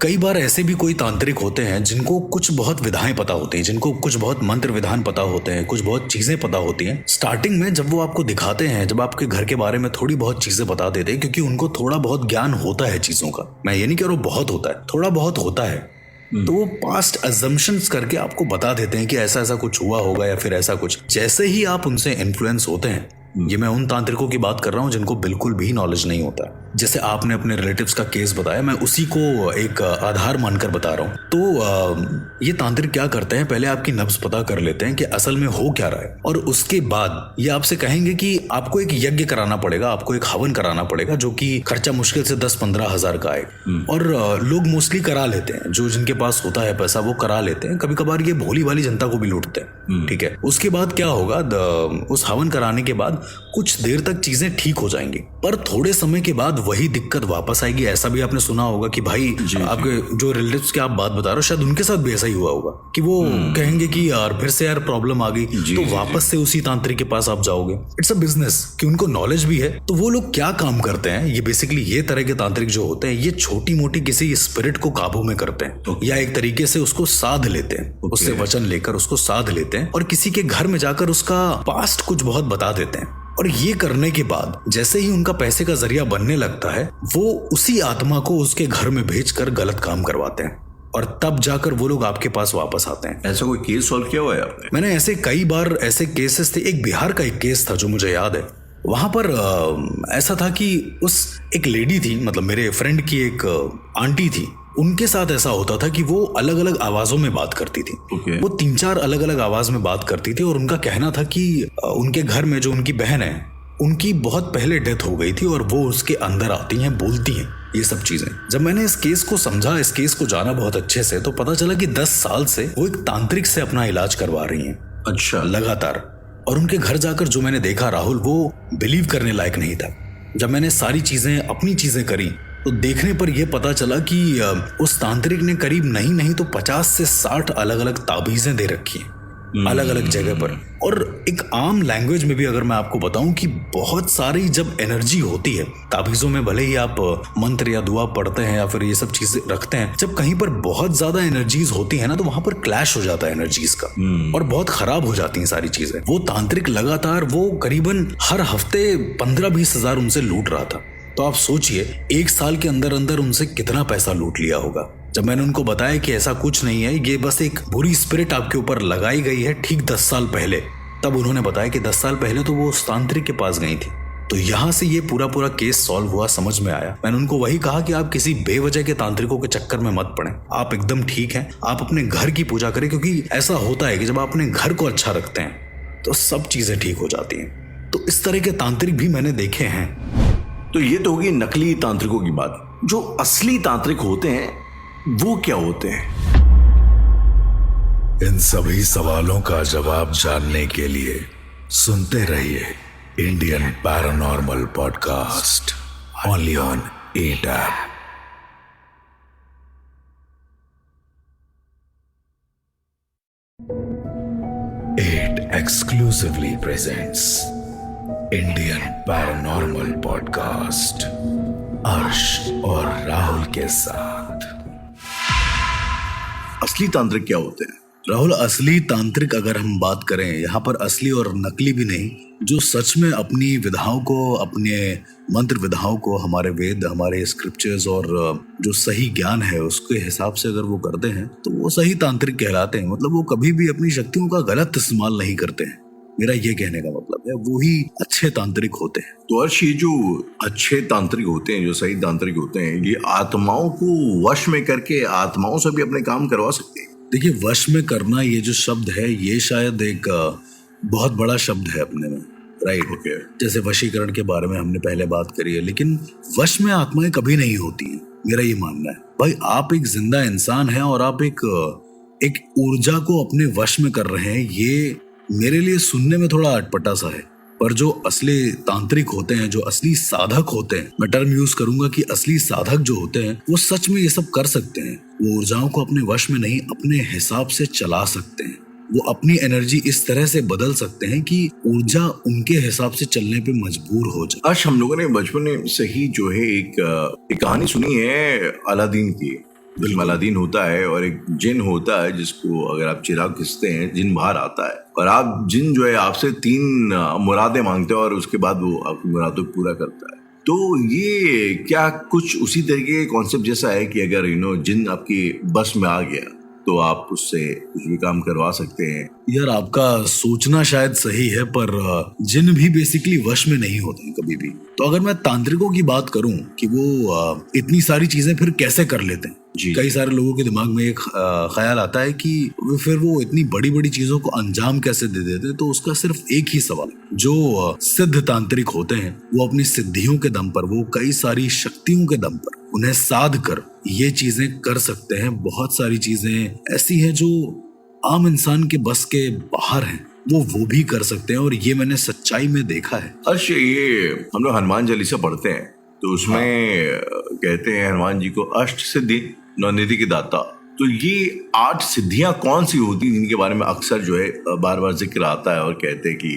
कई बार ऐसे भी कोई तांत्रिक होते हैं जिनको कुछ बहुत विधाएं पता होती हैं, जिनको कुछ बहुत मंत्र विधान पता होते हैं, कुछ बहुत चीजें पता होती हैं। स्टार्टिंग में जब वो आपको दिखाते हैं, जब आपके घर के बारे में थोड़ी बहुत चीजें बता देते हैं, क्योंकि उनको थोड़ा बहुत ज्ञान होता है चीजों का। मैं ये नहीं कह रहा हूँ बहुत होता है, थोड़ा बहुत होता है, तो वो पास्ट अजम्पशंस करके आपको बता देते हैं कि ऐसा ऐसा कुछ हुआ होगा या फिर ऐसा कुछ। जैसे ही आप उनसे इन्फ्लुएंस होते हैं, ये मैं उन तांत्रिकों की बात कर रहा हूं जिनको बिल्कुल भी नॉलेज नहीं होता। जैसे आपने अपने रिलेटिव्स का केस बताया, मैं उसी को एक आधार मानकर बता रहा हूं। तो ये तांत्रिक क्या करते हैं, पहले आपकी नब्ज पता कर लेते हैं कि असल में हो क्या रहा है, और उसके बाद ये आपसे कहेंगे कि आपको एक यज्ञ कराना पड़ेगा, आपको एक हवन कराना पड़ेगा, जो कि खर्चा मुश्किल से 10-15 हजार का आएगा। और लोग मोस्टली करा लेते हैं, जो जिनके पास होता है पैसा वो करा लेते हैं। कभी कभार ये भोली वाली जनता को भी लूटते हैं, ठीक है। उसके बाद क्या होगा, उस हवन कराने के बाद कुछ देर तक चीजें ठीक हो जाएंगी, पर थोड़े समय के बाद वही दिक्कत वापस आएगी। ऐसा भी आपने सुना होगा कि भाई आपके जो रिलेटिव्स की आप बात बता रहे हो, शायद उनके साथ भी ऐसा ही हुआ होगा कि वो कहेंगे कि यार फिर से यार प्रॉब्लम आ गई, तो वापस से उसी तांत्रिक के पास आप जाओगे। इट्स अ बिजनेस, कि उनको नॉलेज भी है। तो वो लोग क्या काम करते हैं, ये बेसिकली ये तरह के तांत्रिक जो होते हैं, ये छोटी मोटी किसी स्पिरिट को काबू में करते हैं, या एक तरीके से उसको साध लेते हैं, उससे वचन लेकर उसको साध लेते हैं और किसी के घर में जाकर उसका पास्ट कुछ बहुत बता देते हैं। और ये करने के बाद जैसे ही उनका पैसे का जरिया बनने लगता है, वो उसी आत्मा को उसके घर में भेजकर गलत काम करवाते हैं, और तब जाकर वो लोग आपके पास वापस आते हैं। ऐसा कोई केस सॉल्व किया हुआ है आपने? मैंने ऐसे कई बार ऐसे केसेस थे। एक बिहार का एक केस था जो मुझे याद है। वहां पर ऐसा था कि उस एक लेडी थी, मतलब मेरे फ्रेंड की एक आंटी थी, उनके साथ ऐसा होता था कि वो अलग अलग आवाजों में बात करती थी। Okay. वो 3-4 अलग अलग आवाज में बात करती थी और उनका कहना था कि उनके घर में जो उनकी बहन है उनकी बहुत पहले डेथ हो गई थी और वो उसके अंदर आती हैं, बोलती हैं, ये सब चीजें। जब मैंने इस केस को समझा, इस केस को जाना बहुत अच्छे से, तो पता चला कि 10 साल से वो एक तांत्रिक से अपना इलाज करवा रही हैं। अच्छा। लगातार। और उनके घर जाकर जो मैंने देखा राहुल, वो बिलीव करने लायक नहीं था। जब मैंने सारी चीजें, अपनी चीजें करी, तो देखने पर यह पता चला कि उस तांत्रिक ने करीब नहीं तो 50 से 60 अलग अलग ताबीजें दे रखी हैं अलग अलग जगह पर। और एक आम लैंग्वेज में भी अगर मैं आपको बताऊं कि बहुत सारी जब एनर्जी होती है ताबीजों में, भले ही आप मंत्र या दुआ पढ़ते हैं या फिर ये सब चीजें रखते हैं, जब कहीं पर बहुत ज्यादा एनर्जीज होती है ना, तो वहां पर क्लैश हो जाता है एनर्जीज का और बहुत खराब हो जाती हैं सारी चीजें। वो तांत्रिक लगातार, वो करीबन हर हफ्ते 15-20 हजार उनसे लूट रहा था। तो आप सोचिए 1 साल के अंदर अंदर उनसे कितना पैसा लूट लिया होगा। जब मैंने उनको बताया कि ऐसा कुछ नहीं है, ये बस एक बुरी स्पिरिट आपके ऊपर लगाई गई है ठीक 10 साल पहले, तब उन्होंने बताया कि 10 साल पहले तो वो उस तांत्रिक के पास गई थी। तो यहाँ से ये पूरा केस सॉल्व हुआ, समझ में आया। मैंने उनको वही कहा कि आप किसी बेवजह के तांत्रिकों के चक्कर में मत पड़े, आप एकदम ठीक हैं, आप अपने घर की पूजा करें, क्योंकि ऐसा होता है कि जब आप अपने घर को अच्छा रखते हैं तो सब चीजें ठीक हो जाती हैं। तो इस तरह के तांत्रिक भी मैंने देखे हैं। तो ये तो होगी नकली तांत्रिकों की बात। जो असली तांत्रिक होते हैं वो क्या होते हैं? इन सभी सवालों का जवाब जानने के लिए सुनते रहिए Indian paranormal podcast, only on 8 app. It exclusively presents Indian Paranormal Podcast, अर्श और राहुल के साथ। असली तांत्रिक क्या होते हैं? राहुल, असली तांत्रिक अगर हम बात करें, यहाँ पर असली और नकली भी नहीं, जो सच में अपनी विधाओं को, अपने मंत्र विधाओं को, हमारे वेद, हमारे स्क्रिप्चर्स और जो सही ज्ञान है उसके हिसाब से अगर वो करते हैं तो वो सही तांत्रिक कहलाते हैं। मतलब वो कभी भी अपनी शक्तियों का गलत इस्तेमाल नहीं करते हैं। मेरा ये कहने का मतलब है, वो ही अच्छे तांत्रिक होते हैं। तो अर्श, ये जो अच्छे तांत्रिक होते हैं, जो सही तांत्रिक होते हैं, ये आत्माओं को वश में करके आत्माओं से भी अपने काम करवा सकते हैं। देखिए, वश में करना, ये जो शब्द है, ये शायद एक बहुत बड़ा शब्द है अपने में, राइट? ओके। जैसे वशीकरण के बारे में हमने पहले बात करी है, लेकिन वश में आत्माएं कभी नहीं होती हैं, मेरा ये मानना है। भाई, आप एक जिंदा इंसान हैं और आप एक ऊर्जा को अपने वश में कर रहे हैं। ये मेरे लिए सुनने में थोड़ा अटपटा सा है, पर जो असली तांत्रिक होते हैं, जो असली साधक होते हैं, मैं टर्म यूज करूंगा कि असली साधक जो होते हैं, वो सच में ये सब कर सकते हैं। वो ऊर्जाओं को अपने वश में नहीं, अपने हिसाब से चला सकते हैं। वो अपनी एनर्जी इस तरह से बदल सकते हैं कि ऊर्जा उनके हिसाब से चलने पे मजबूर हो जाए। अर्श, हम लोगों ने बचपन से ही जो है एक कहानी सुनी है अलादीन की। अलादीन होता है और एक जिन होता है जिसको अगर आप चिराग खींचते हैं, जिन बाहर आता है और आप जिन जो है आपसे 3 मुरादें मांगते हैं और उसके बाद वो आपकी मुरादों को पूरा करता है। तो ये क्या कुछ उसी तरीके का कॉन्सेप्ट जैसा है कि अगर जिन आपकी बस में आ गया तो आप उससे कुछ भी काम करवा सकते हैं? यार, आपका सोचना शायद सही है, पर जिन भी बेसिकली वश में नहीं होते हैं कभी भी। तो अगर मैं तांत्रिकों की बात करूं कि वो इतनी सारी चीजें फिर कैसे कर लेते हैं, कई सारे लोगों के दिमाग में एक ख्याल आता है कि फिर वो इतनी बड़ी बड़ी चीजों को अंजाम कैसे दे देते हैं। तो उसका सिर्फ एक ही सवाल, जो सिद्ध तांत्रिक होते हैं वो अपनी सिद्धियों के दम पर, वो कई सारी शक्तियों के दम पर, उन्हें साध कर ये चीजें कर सकते हैं। बहुत सारी चीजें ऐसी हैं जो आम इंसान के बस के बाहर हैं, वो भी कर सकते हैं, और ये मैंने सच्चाई में देखा है। अर्श, ये हम लोग हनुमान चालीसा पढ़ते हैं तो उसमें कहते हैं हनुमान जी को अष्ट सिद्धि नवनिधि के दाता। तो ये 8 सिद्धियां कौन सी होती हैं जिनके बारे में अक्सर जो है बार बार जिक्र आता है और कहते हैं कि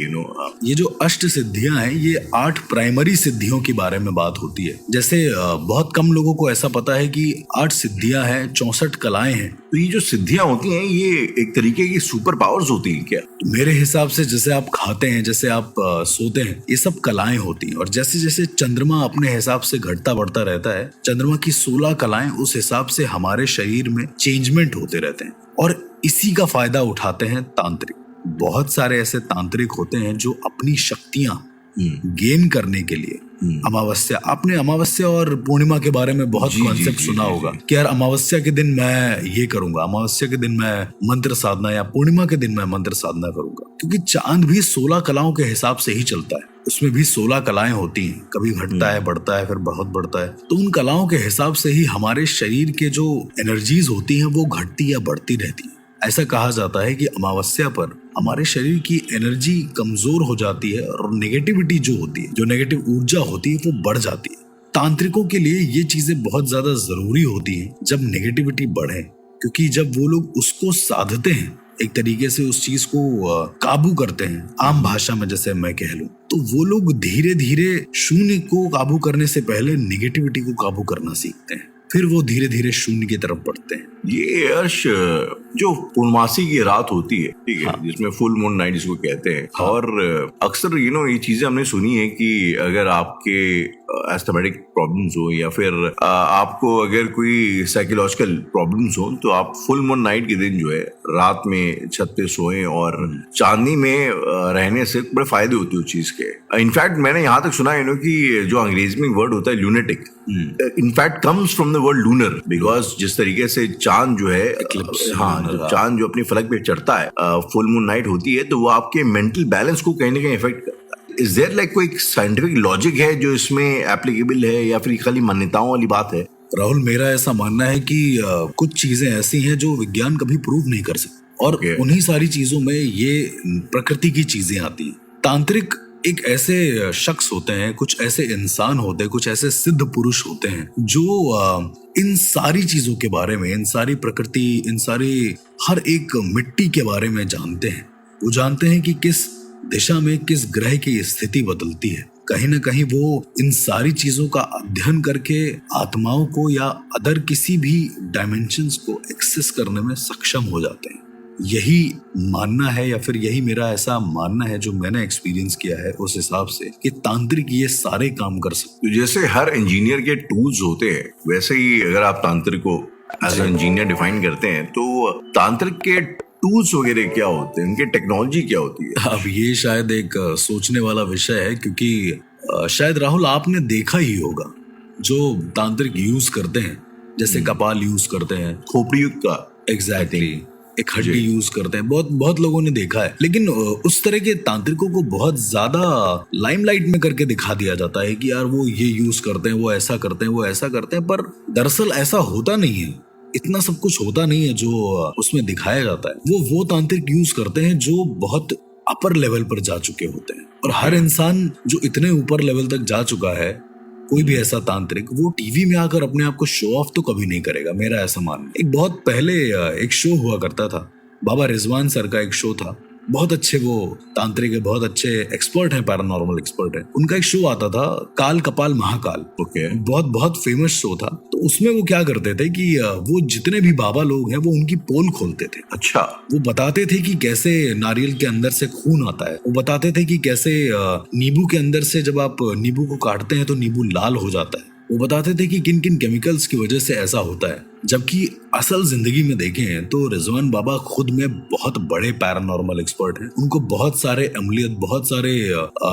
ये जो अष्ट सिद्धियां हैं, ये 8 प्राइमरी सिद्धियों के बारे में बात होती है। जैसे बहुत कम लोगों को ऐसा पता है कि 8 सिद्धियां हैं, 64 कलाएं हैं। तो ये जो सिद्धियां होती हैं, ये एक तरीके की सुपर पावर्स होती हैं क्या? मेरे हिसाब से जैसे आप खाते हैं, जैसे आप सोते हैं, ये सब कलाएं होती हैं। और जैसे जैसे चंद्रमा अपने हिसाब से घटता बढ़ता रहता है, चंद्रमा की 16 कलाएं, उस हिसाब से हमारे शरीर में चेंजमेंट होते रहते हैं, और इसी का फायदा उठाते हैं तांत्रिक। बहुत सारे ऐसे तांत्रिक होते हैं जो अपनी शक्तियां गेन करने के लिए अमावस्या, आपने अमावस्या और पूर्णिमा के बारे में बहुत कॉन्सेप्ट सुना होगा कि यार अमावस्या के दिन मैं ये करूंगा, अमावस्या के दिन मैं मंत्र साधना, या पूर्णिमा के दिन मैं मंत्र साधना करूंगा, क्योंकि चांद भी 16 कलाओं के हिसाब से ही चलता है। उसमें भी 16 कलाएं होती हैं, कभी घटता है, बढ़ता है, फिर बहुत बढ़ता है। तो उन कलाओं के हिसाब से ही हमारे शरीर के जो एनर्जीज होती हैं वो घटती या बढ़ती रहती है। ऐसा कहा जाता है कि अमावस्या पर हमारे शरीर की एनर्जी कमजोर हो जाती है और नेगेटिविटी जो होती है, जो नेगेटिव ऊर्जा होती है, वो बढ़ जाती है। तांत्रिकों के लिए ये चीजें बहुत ज्यादा जरूरी होती हैं जब नेगेटिविटी बढ़े, क्योंकि जब वो लोग उसको साधते हैं, एक तरीके से उस चीज को काबू करते हैं, आम भाषा में जैसे मैं कह लूं, तो वो लोग धीरे धीरे शून्य को काबू करने से पहले नेगेटिविटी को काबू करना सीखते हैं, फिर वो धीरे धीरे शून्य की तरफ बढ़ते हैं। ये अर्श जो पूर्णमासी की रात होती है, ठीक है, जिसमें फुल मून नाइट जिसको कहते हैं, और अक्सर ये चीजें हमने सुनी है कि अगर आपके एस्थमेटिक प्रॉब्लम्स हो या फिर आपको अगर कोई साइकोलॉजिकल प्रॉब्लम्स हो, तो आप फुल मून नाइट के दिन जो है रात में छत पे सोएं और चांदनी में रहने से बड़े फायदे होते हैं उस चीज के। इनफैक्ट मैंने यहाँ तक सुना है कि जो अंग्रेजी में वर्ड होता है lunatic, in fact comes from the word lunar, because जिस तरीके से चांद जो है, जब चांद जो अपनी फलक पे चढ़ता है, फुल मून नाइट होती है, तो वो आपके मेंटल बैलेंस को कहीं ना कहीं इफेक्ट करता है। इज देयर लाइक कोई साइंटिफिक लॉजिक है जो इसमें एप्लीकेबल है, या फिर खाली मान्यताओं वाली बात है? राहुल, मेरा ऐसा मानना है कि कुछ चीजें ऐसी हैं जो विज्ञान कभी प्रूव नहीं कर सकता, और उन्हीं सारी चीजों में ये प्रकृति की चीजें आती हैं। तांत्रिक एक ऐसे शख्स होते हैं, कुछ ऐसे इंसान होते हैं, कुछ ऐसे सिद्ध पुरुष होते हैं जो इन सारी चीजों के बारे में, इन सारी प्रकृति, इन सारी हर एक मिट्टी के बारे में जानते हैं। वो जानते हैं कि किस दिशा में किस ग्रह की स्थिति बदलती है। कहीं ना कहीं वो इन सारी चीजों का अध्ययन करके आत्माओं को या अदर किसी भी डायमेंशंस को एक्सेस करने में सक्षम हो जाते हैं। यही मानना है, या फिर यही मेरा ऐसा मानना है जो मैंने एक्सपीरियंस किया है उस हिसाब से, कि तांत्रिक ये सारे काम कर सकते हैं। जैसे हर इंजीनियर के टूल्स होते हैं, वैसे ही अगर आप तांत्रिक को एज एन इंजीनियर डिफाइन करते हैं, तो तांत्रिक के टूल्स वगैरह क्या होते हैं, उनके टेक्नोलॉजी क्या होती है? अब ये शायद एक सोचने वाला विषय है, क्योंकि शायद राहुल आपने देखा ही होगा जो तांत्रिक यूज करते हैं, जैसे कपाल यूज करते हैं, खोपड़ी का, एग्जैक्टली, एक हड्डी यूज करते हैं, बहुत लोगों ने देखा है। लेकिन उस तरह के तांत्रिकों को बहुत ज्यादा लाइमलाइट में करके दिखा दिया जाता है कि यार वो ये यूज करते हैं, वो ऐसा करते हैं, वो ऐसा करते हैं, पर दरअसल ऐसा होता नहीं है। इतना सब कुछ होता नहीं है जो उसमें दिखाया जाता है। वो तांत्रिक यूज करते हैं जो बहुत अपर लेवल पर जा चुके होते हैं, और हर इंसान जो इतने ऊपर लेवल तक जा चुका है, कोई भी ऐसा तांत्रिक, वो टीवी में आकर अपने आप को शो ऑफ तो कभी नहीं करेगा, मेरा ऐसा मानना है। एक बहुत पहले एक शो हुआ करता था, बाबा रिजवान सर का एक शो था, बहुत अच्छे वो तांत्रिक है, बहुत अच्छे एक्सपर्ट हैं, पैरानॉर्मल एक्सपर्ट है। उनका एक शो आता था, काल कपाल महाकाल, बहुत फेमस शो था। तो उसमें वो क्या करते थे कि वो जितने भी बाबा लोग हैं वो उनकी पोल खोलते थे। अच्छा। वो बताते थे कि कैसे नारियल के अंदर से खून आता है, वो बताते थे कि कैसे नींबू के अंदर से जब आप नींबू को काटते हैं तो नींबू लाल हो जाता है। वो बताते थे कि किन किन केमिकल्स की वजह से ऐसा होता है। जबकि असल जिंदगी में देखें तो रिजवान बाबा खुद में बहुत बड़े पैरानॉर्मल एक्सपर्ट हैं। उनको बहुत सारे अमलियत, बहुत सारे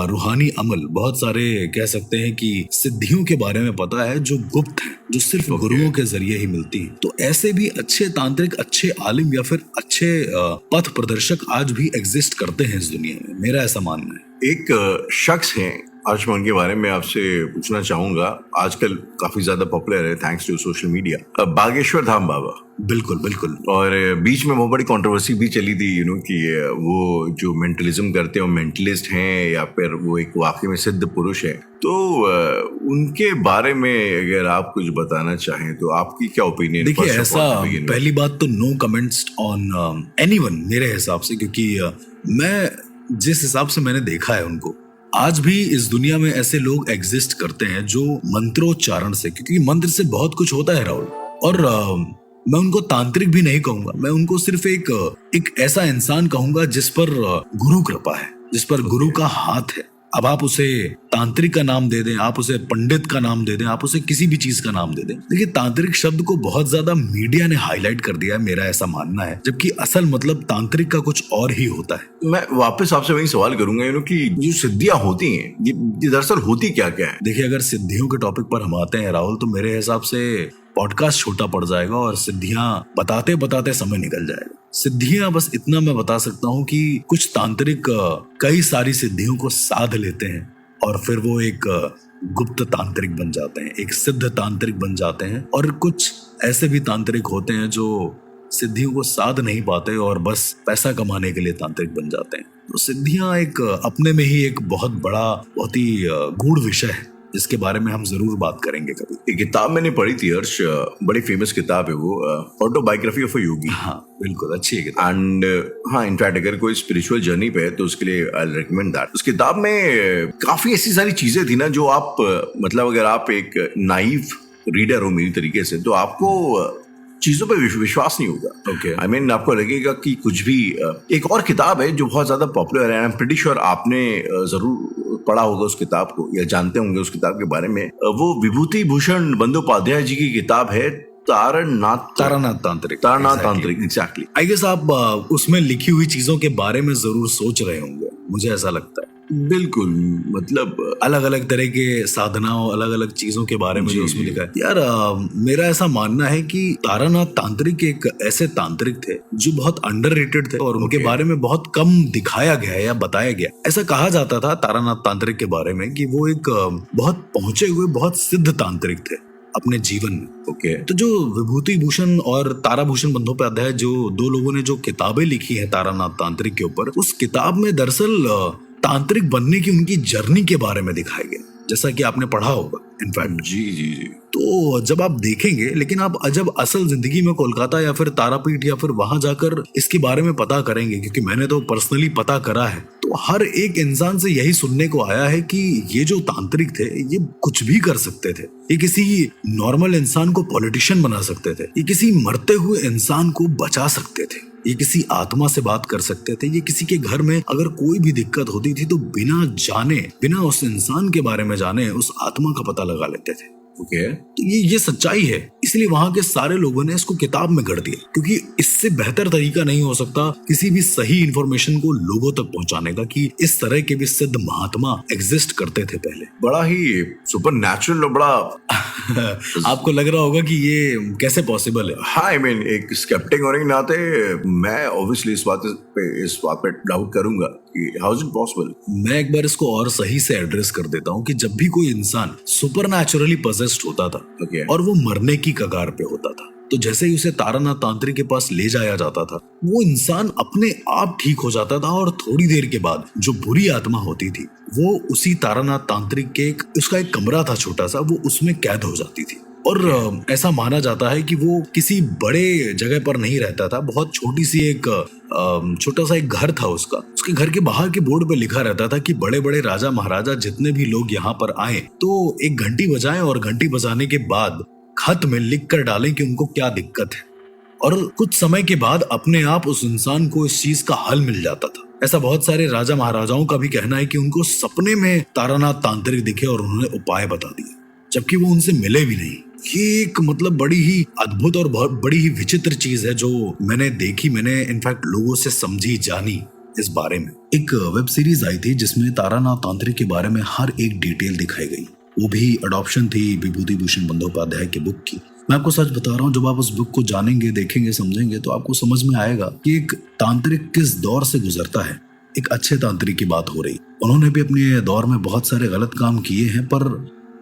रूहानी अमल, बहुत सारे कह सकते हैं कि सिद्धियों के बारे में पता है जो गुप्त हैं, जो सिर्फ गुरुओं के जरिए ही मिलती हैं। तो ऐसे भी अच्छे तांत्रिक, अच्छे आलिम या फिर अच्छे पथ प्रदर्शक आज भी एग्जिस्ट करते हैं इस दुनिया में, मेरा ऐसा मानना है। एक शख्स है, आज मैं उनके बारे में आपसे पूछना चाहूंगा, आजकल काफी ज्यादा पॉपुलर है thanks to social media, Bageshwar Dham Baba. बिल्कुल बिल्कुल। और बीच में बहुत बड़ी कंट्रोवर्सी भी चली थी कि वो जो मेंटलिज्म करते हैं वो मेंटलिस्ट हैं या फिर वो एक वाकई में सिद्ध पुरुष है। तो उनके बारे में अगर आप कुछ बताना चाहें तो आपकी क्या ओपिनियन? देखिए, ऐसा पहली बात तो नो कमेंट्स ऑन एनीवन मेरे हिसाब से, क्योंकि मैं जिस हिसाब से मैंने देखा है उनको, आज भी इस दुनिया में ऐसे लोग एग्जिस्ट करते हैं जो मंत्रोच्चारण से, क्योंकि मंत्र से बहुत कुछ होता है राहुल, और मैं उनको तांत्रिक भी नहीं कहूंगा, मैं उनको सिर्फ एक ऐसा इंसान कहूंगा जिस पर गुरु कृपा है, जिस पर गुरु का हाथ है। अब आप उसे तांत्रिक का नाम दे दें, आप उसे पंडित का नाम दे दें, आप उसे किसी भी चीज का नाम दे दें, देखिए तांत्रिक शब्द को बहुत ज्यादा मीडिया ने हाईलाइट कर दिया है, मेरा ऐसा मानना है, जबकि असल मतलब तांत्रिक का कुछ और ही होता है। मैं वापस आपसे वही सवाल करूंगा कि जो सिद्धियां होती हैं ये दरअसल होती क्या क्या है? देखिए अगर सिद्धियों के टॉपिक पर हम आते हैं राहुल, तो मेरे हिसाब से पॉडकास्ट छोटा पड़ जाएगा और सिद्धियां बताते बताते समय निकल जाएगा। सिद्धियां बस इतना मैं बता सकता हूँ कि कुछ तांत्रिक कई सारी सिद्धियों को साध लेते हैं और फिर वो एक गुप्त तांत्रिक बन जाते हैं, एक सिद्ध तांत्रिक बन जाते हैं। और कुछ ऐसे भी तांत्रिक होते हैं जो सिद्धियों को साध नहीं पाते और बस पैसा कमाने के लिए तांत्रिक बन जाते हैं। तो सिद्धियां एक अपने में ही एक बहुत बड़ा, बहुत ही गूढ़ विषय है जिसके बारे में हम जरूर बात करेंगे कभी। एक किताब मैंने पढ़ी थी हर्ष, बड़ी फेमस किताब है वो, ऑटोबायोग्राफी ऑफ अ योगी। हाँ बिल्कुल, अच्छी है किताब। एंड हाँ, इनफैक्ट अगर कोई स्पिरिचुअल जर्नी पे है तो उसके लिए आई रिकमेंड दैट। उस किताब में काफी ऐसी सारी चीजें थी ना जो आप मतलब अगर आप एक नाइव रीडर हो मेरी तरीके से तो आपको चीजों पे विश्वास नहीं होगा। ओके, आई मीन आपको लगेगा कि कुछ भी। एक और किताब है जो बहुत ज्यादा पॉपुलर है, आई एम प्रीटी श्योर आपने जरूर पढ़ा होगा उस किताब को या जानते होंगे उस किताब के बारे में। वो विभूति भूषण बंदोपाध्याय जी की किताब है तारानाथ तांत्रिक। एग्जैक्टली। आई गेस आप उसमें लिखी हुई चीजों के बारे में जरूर सोच रहे होंगे, मुझे ऐसा लगता है। बिल्कुल, मतलब अलग अलग तरह के साधनाओं, अलग अलग चीजों के बारे में जो उसमें लिखा है। यार मेरा ऐसा मानना है कि तारानाथ तांत्रिक एक ऐसे तांत्रिक थे जो बहुत अंडररेटेड थे और उनके बारे में बहुत कम दिखाया गया या बताया गया। ऐसा कहा जाता था तारानाथ तांत्रिक के बारे में कि वो एक बहुत पहुंचे हुए, बहुत सिद्ध तांत्रिक थे अपने जीवन में। ओके, तो जो विभूति भूषण और ताराभूषण बंदोपाध्याय, जो दो लोगों ने जो किताबें लिखी हैं तारानाथ तांत्रिक के ऊपर, उस किताब में दरअसल तांत्रिक बनने की उनकी जर्नी के बारे में दिखाया गया, जैसा कि आपने पढ़ा होगा इनफैक्ट। जी। तो जब आप देखेंगे, लेकिन आप जब असल जिंदगी में कोलकाता या फिर तारापीठ या फिर वहां जाकर इसके बारे में पता करेंगे, क्योंकि मैंने तो पर्सनली पता करा है, तो हर एक इंसान से यही सुनने को आया है कि ये जो तांत्रिक थे ये कुछ भी कर सकते थे। ये किसी नॉर्मल इंसान को पॉलिटिशियन बना सकते थे, ये किसी मरते हुए इंसान को बचा सकते थे, ये किसी आत्मा से बात कर सकते थे, ये किसी के घर में अगर कोई भी दिक्कत होती थी तो बिना जाने, बिना उस इंसान के बारे में जाने उस आत्मा का पता लगा लेते थे। ओके, तो ये सच्चाई है, इसलिए वहां के सारे लोगों ने इसको किताब में गढ़ दिया, क्योंकि इससे बेहतर तरीका नहीं हो सकता किसी भी सही इंफॉर्मेशन को लोगों तक पहुंचाने का कि इस तरह के भी सिद्ध महात्मा एग्जिस्ट करते थे पहले। बड़ा ही सुपर नेचुरल और बड़ा आपको लग रहा होगा कि ये कैसे पॉसिबल है। हाँ, आई मीन एक स्केप्टिक होने के नाते मैं ऑब्वियसली इस बात पे डाउट करूंगा कि हाउ इज इट पॉसिबल। मैं एक बार इसको और सही से एड्रेस कर देता हूँ कि जब भी कोई इंसान सुपरनैचुरली पोजेस्ड होता था और वो मरने की कगार पे होता था, तो जैसे ही उसे तारानाथ तांत्रिक के पास ले जाया जाता था, वो इंसान अपने आप ठीक हो जाता था और थोड़ी देर के बाद जो बुरी आत्मा होती थी वो उसी तारानाथ तांत्रिक के उसका एक कमरा था छोटा सा, वो उसमें कैद हो जाती थी। और ऐसा माना जाता है कि वो किसी बड़े जगह पर नहीं रहता था, बहुत छोटी सी एक छोटा सा एक घर था उसका। उसके घर के बाहर के बोर्ड पे लिखा रहता था कि बड़े बड़े राजा महाराजा जितने भी लोग यहाँ पर आए तो एक घंटी बजाएं और घंटी बजाने के बाद खत में लिख कर डालें कि उनको क्या दिक्कत है, और कुछ समय के बाद अपने आप उस इंसान को इस चीज का हल मिल जाता था। ऐसा बहुत सारे राजा महाराजाओं का भी कहना है कि उनको सपने में तारानाथ तांत्रिक दिखे और उन्होंने उपाय बता दिए, जबकि वो उनसे मिले भी नहीं। ये एक मतलब बड़ी ही अद्भुत और बहुत बड़ी ही विचित्र चीज है जो मैंने देखी, मैंने इनफैक्ट लोगों से समझी, जानी इस बारे में। एक वेब सीरीज आई थी जिसमें तारानाथ तांत्रिक के बारे में हर एक डिटेल दिखाई गई, वो भी अडॉप्शन थी विभूति भूषण बंदोपाध्याय की बुक की। मैं आपको सच बता रहा हूँ, जब आप उस बुक को जानेंगे, देखेंगे, समझेंगे तो आपको समझ में आएगा कि एक तांत्रिक किस दौर से गुजरता है। एक अच्छे तांत्रिक की बात हो रही, उन्होंने भी अपने दौर में बहुत सारे गलत काम किए हैं, पर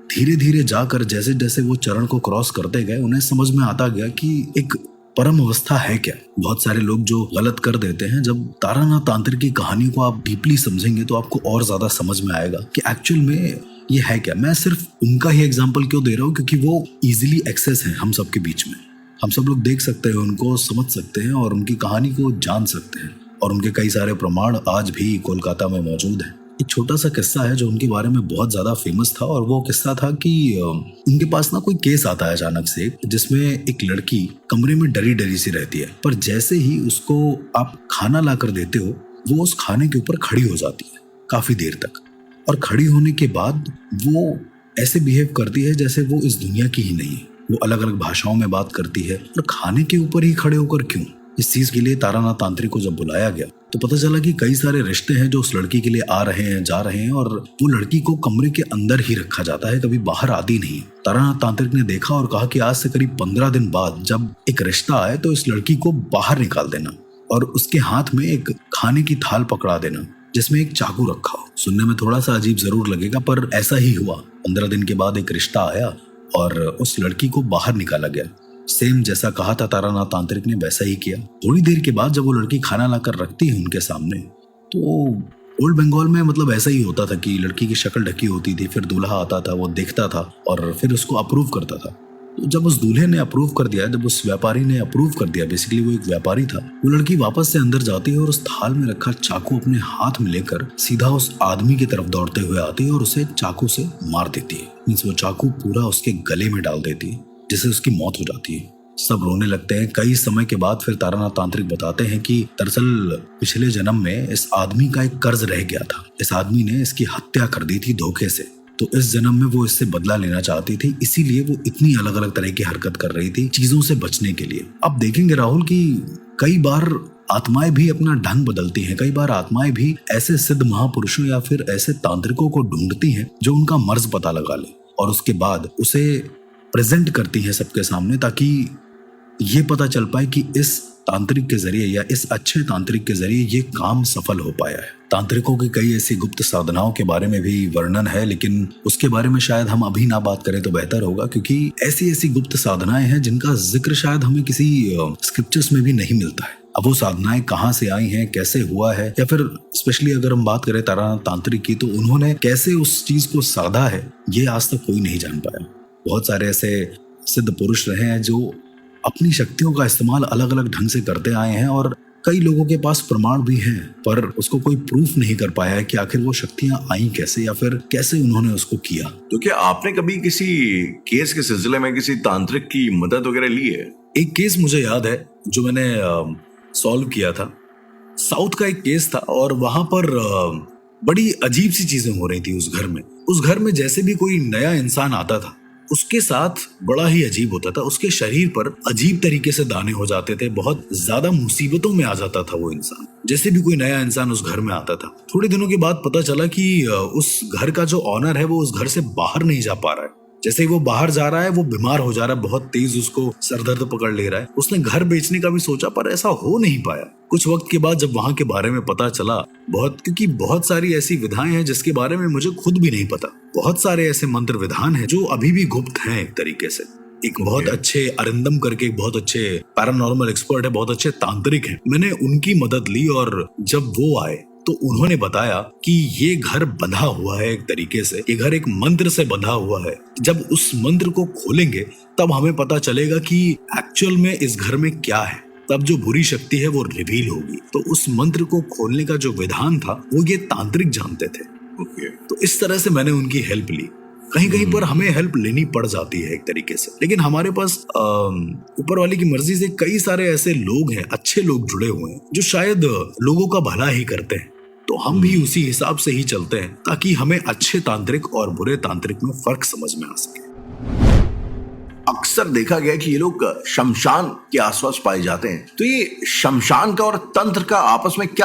धीरे धीरे जाकर जैसे जैसे वो चरण को क्रॉस करते गए उन्हें समझ में आता गया कि एक परम अवस्था है क्या। बहुत सारे लोग जो गलत कर देते हैं, जब तारानाथ तांत्रिक की कहानी को आप डीपली समझेंगे तो आपको और ज्यादा समझ में आएगा कि एक्चुअल में ये है क्या। मैं सिर्फ उनका ही एग्जाम्पल क्यों दे रहा हूँ, क्योंकि वो इजिली एक्सेस है हम सबके बीच में, हम सब लोग देख सकते हैं, उनको समझ सकते हैं और उनकी कहानी को जान सकते हैं, और उनके कई सारे प्रमाण आज भी कोलकाता में मौजूद हैं। एक छोटा सा किस्सा है जो उनके बारे में बहुत ज्यादा फेमस था, और वो किस्सा था कि उनके पास ना कोई केस आता है अचानक से, जिसमें एक लड़की कमरे में डरी डरी सी रहती है, पर जैसे ही उसको आप खाना ला कर देते हो वो उस खाने के ऊपर खड़ी हो जाती है काफी देर तक। और खड़ी होने के बाद वो ऐसे बिहेव करती है जैसे वो इस दुनिया की ही नहीं है। वो अलग अलग भाषाओं में बात करती है। और खाने के ऊपर ही खड़े होकर क्यों? इस चीज के लिए तारानाथ तांत्रिक को जब बुलाया गया तो पता चला कि कई सारे रिश्ते हैं जो उस लड़की के लिए आ रहे हैं, जा रहे हैं, और वो लड़की को कमरे के अंदर ही रखा जाता है, कभी बाहर आती नहीं। तारानाथ तांत्रिक ने देखा और कहा कि आज से करीब 15 दिन बाद जब एक रिश्ता आए तो इस लड़की को बाहर निकाल देना और उसके हाथ में एक खाने की थाल पकड़ा देना जिसमें एक चाकू रखा हो। सुनने में थोड़ा सा अजीब जरूर लगेगा, पर ऐसा ही हुआ। 15 दिन के बाद एक रिश्ता आया और उस लड़की को बाहर निकाला गया। सेम जैसा कहा था तारानाथ तांत्रिक ने वैसा ही किया। थोड़ी देर के बाद जब वो लड़की खाना लाकर रखती है उनके सामने, तो ओल्ड बंगाल में मतलब ऐसा ही होता था कि लड़की की शक्ल ढकी होती थी, फिर दूल्हा आता था, वो देखता था और फिर उसको अप्रूव करता था। तो जब उस दूल्हे ने अप्रूव कर दिया, जब उस व्यापारी ने अप्रूव कर दिया, बेसिकली वो एक व्यापारी था, वो लड़की वापस से अंदर जाती है और उस थाल में रखा चाकू अपने हाथ में लेकर सीधा उस आदमी की तरफ दौड़ते हुए आती है और उसे चाकू से मार देती है। मींस वो चाकू पूरा उसके गले में डाल देती है जिससे उसकी मौत हो जाती है। सब रोने लगते हैं। कई समय के बाद फिर तारानाथ तांत्रिक बताते हैं कि दरअसल पिछले जन्म में इस आदमी का एक कर्ज रह गया था। इस आदमी ने इसकी हत्या कर दी थी धोखे से, तो इस जन्म में वो इससे बदला लेना चाहती थी, इसीलिए वो इतनी अलग अलग तरह की हरकत कर रही थी चीजों से बचने के लिए। अब देखेंगे राहुल कि कई बार आत्माएं भी अपना ढंग बदलती हैं। कई बार आत्माएं भी ऐसे सिद्ध महापुरुषों या फिर ऐसे तांत्रिकों को ढूंढती हैं जो उनका मर्ज पता लगा ले और उसके बाद उसे प्रेजेंट करती हैं सबके सामने, ताकि ये पता चल पाए कि इस तांत्रिक के जरिए या इस अच्छे तांत्रिक के जरिए ये काम सफल हो पाया है। तांत्रिकों की कई ऐसी गुप्त साधनाओं के बारे में भी वर्णन है, लेकिन उसके बारे में शायद हम अभी ना बात करें तो बेहतर होगा, क्योंकि ऐसी ऐसी गुप्त साधनाएं हैं जिनका जिक्र शायद हमें किसी स्क्रिप्चर्स में भी नहीं मिलता है। अब वो साधनाएं कहाँ से आई हैं, कैसे हुआ है, या फिर स्पेशली अगर हम बात करें तारानाथ तांत्रिक की, तो उन्होंने कैसे उस चीज को साधा है, ये आज तक कोई नहीं जान पाया। बहुत सारे ऐसे सिद्ध पुरुष रहे हैं जो अपनी शक्तियों का इस्तेमाल अलग अलग ढंग से करते आए हैं और कई लोगों के पास प्रमाण भी हैं, पर उसको कोई प्रूफ नहीं कर पाया है कि आखिर वो शक्तियां आई कैसे या फिर कैसे उन्होंने उसको किया। तो क्या आपने कभी किसी केस के सिलसिले में किसी तांत्रिक की मदद वगैरह ली है? एक केस मुझे याद है जो मैंने सॉल्व किया था। साउथ का एक केस था और वहां पर बड़ी अजीब सी चीजें हो रही थी उस घर में। उस घर में जैसे भी कोई नया इंसान आता था उसके साथ बड़ा ही अजीब होता था। उसके शरीर पर अजीब तरीके से दाने हो जाते थे, बहुत ज्यादा मुसीबतों में आ जाता था वो इंसान जैसे भी कोई नया इंसान उस घर में आता था। थोड़े दिनों के बाद पता चला कि उस घर का जो ऑनर है वो उस घर से बाहर नहीं जा पा रहा है। जैसे ही वो बाहर जा रहा है वो बीमार हो जा रहा है, बहुत तेज उसको सरदर्द पकड़ ले रहा है। उसने घर बेचने का भी सोचा पर ऐसा हो नहीं पाया। कुछ वक्त के बाद जब वहां के बारे में पता चला, क्योंकि बहुत सारी ऐसी विधाएं हैं जिसके बारे में मुझे खुद भी नहीं पता। बहुत सारे ऐसे मंत्र विधान हैं जो अभी भी गुप्त हैं एक तरीके से। एक बहुत अच्छे अरिंदम करके एक बहुत अच्छे पैरानॉर्मल एक्सपर्ट है, बहुत अच्छे तांत्रिक हैं। मैंने उनकी मदद ली और जब वो आए तो उन्होंने बताया कि ये घर बंधा हुआ है एक तरीके से, ये घर एक मंत्र से बंधा हुआ है। जब उस मंत्र को खोलेंगे तब हमें पता चलेगा कि एक्चुअल में इस घर में क्या है, तब जो बुरी शक्ति है वो रिवील होगी। तो उस मंत्र को खोलने का जो विधान था वो ये तांत्रिक जानते थे। तो इस तरह से मैंने उनकी हेल्प ली। कहीं कहीं पर हमें हेल्प लेनी पड़ जाती है एक तरीके से, लेकिन हमारे पास ऊपर वाले की मर्जी से कई सारे ऐसे लोग हैं, अच्छे लोग जुड़े हुए हैं जो शायद लोगों का भला ही करते हैं। तो हम भी उसी हिसाब से ही चलते हैं ताकि हमें अच्छे तांत्रिक और बुरे तांत्रिक में फर्क समझ में आ सके। अक्सर देखा गया कि ये लोग शमशान के आसपास पाए जाते हैं, तो ये शमशान का और तंत्र का आपस में क्या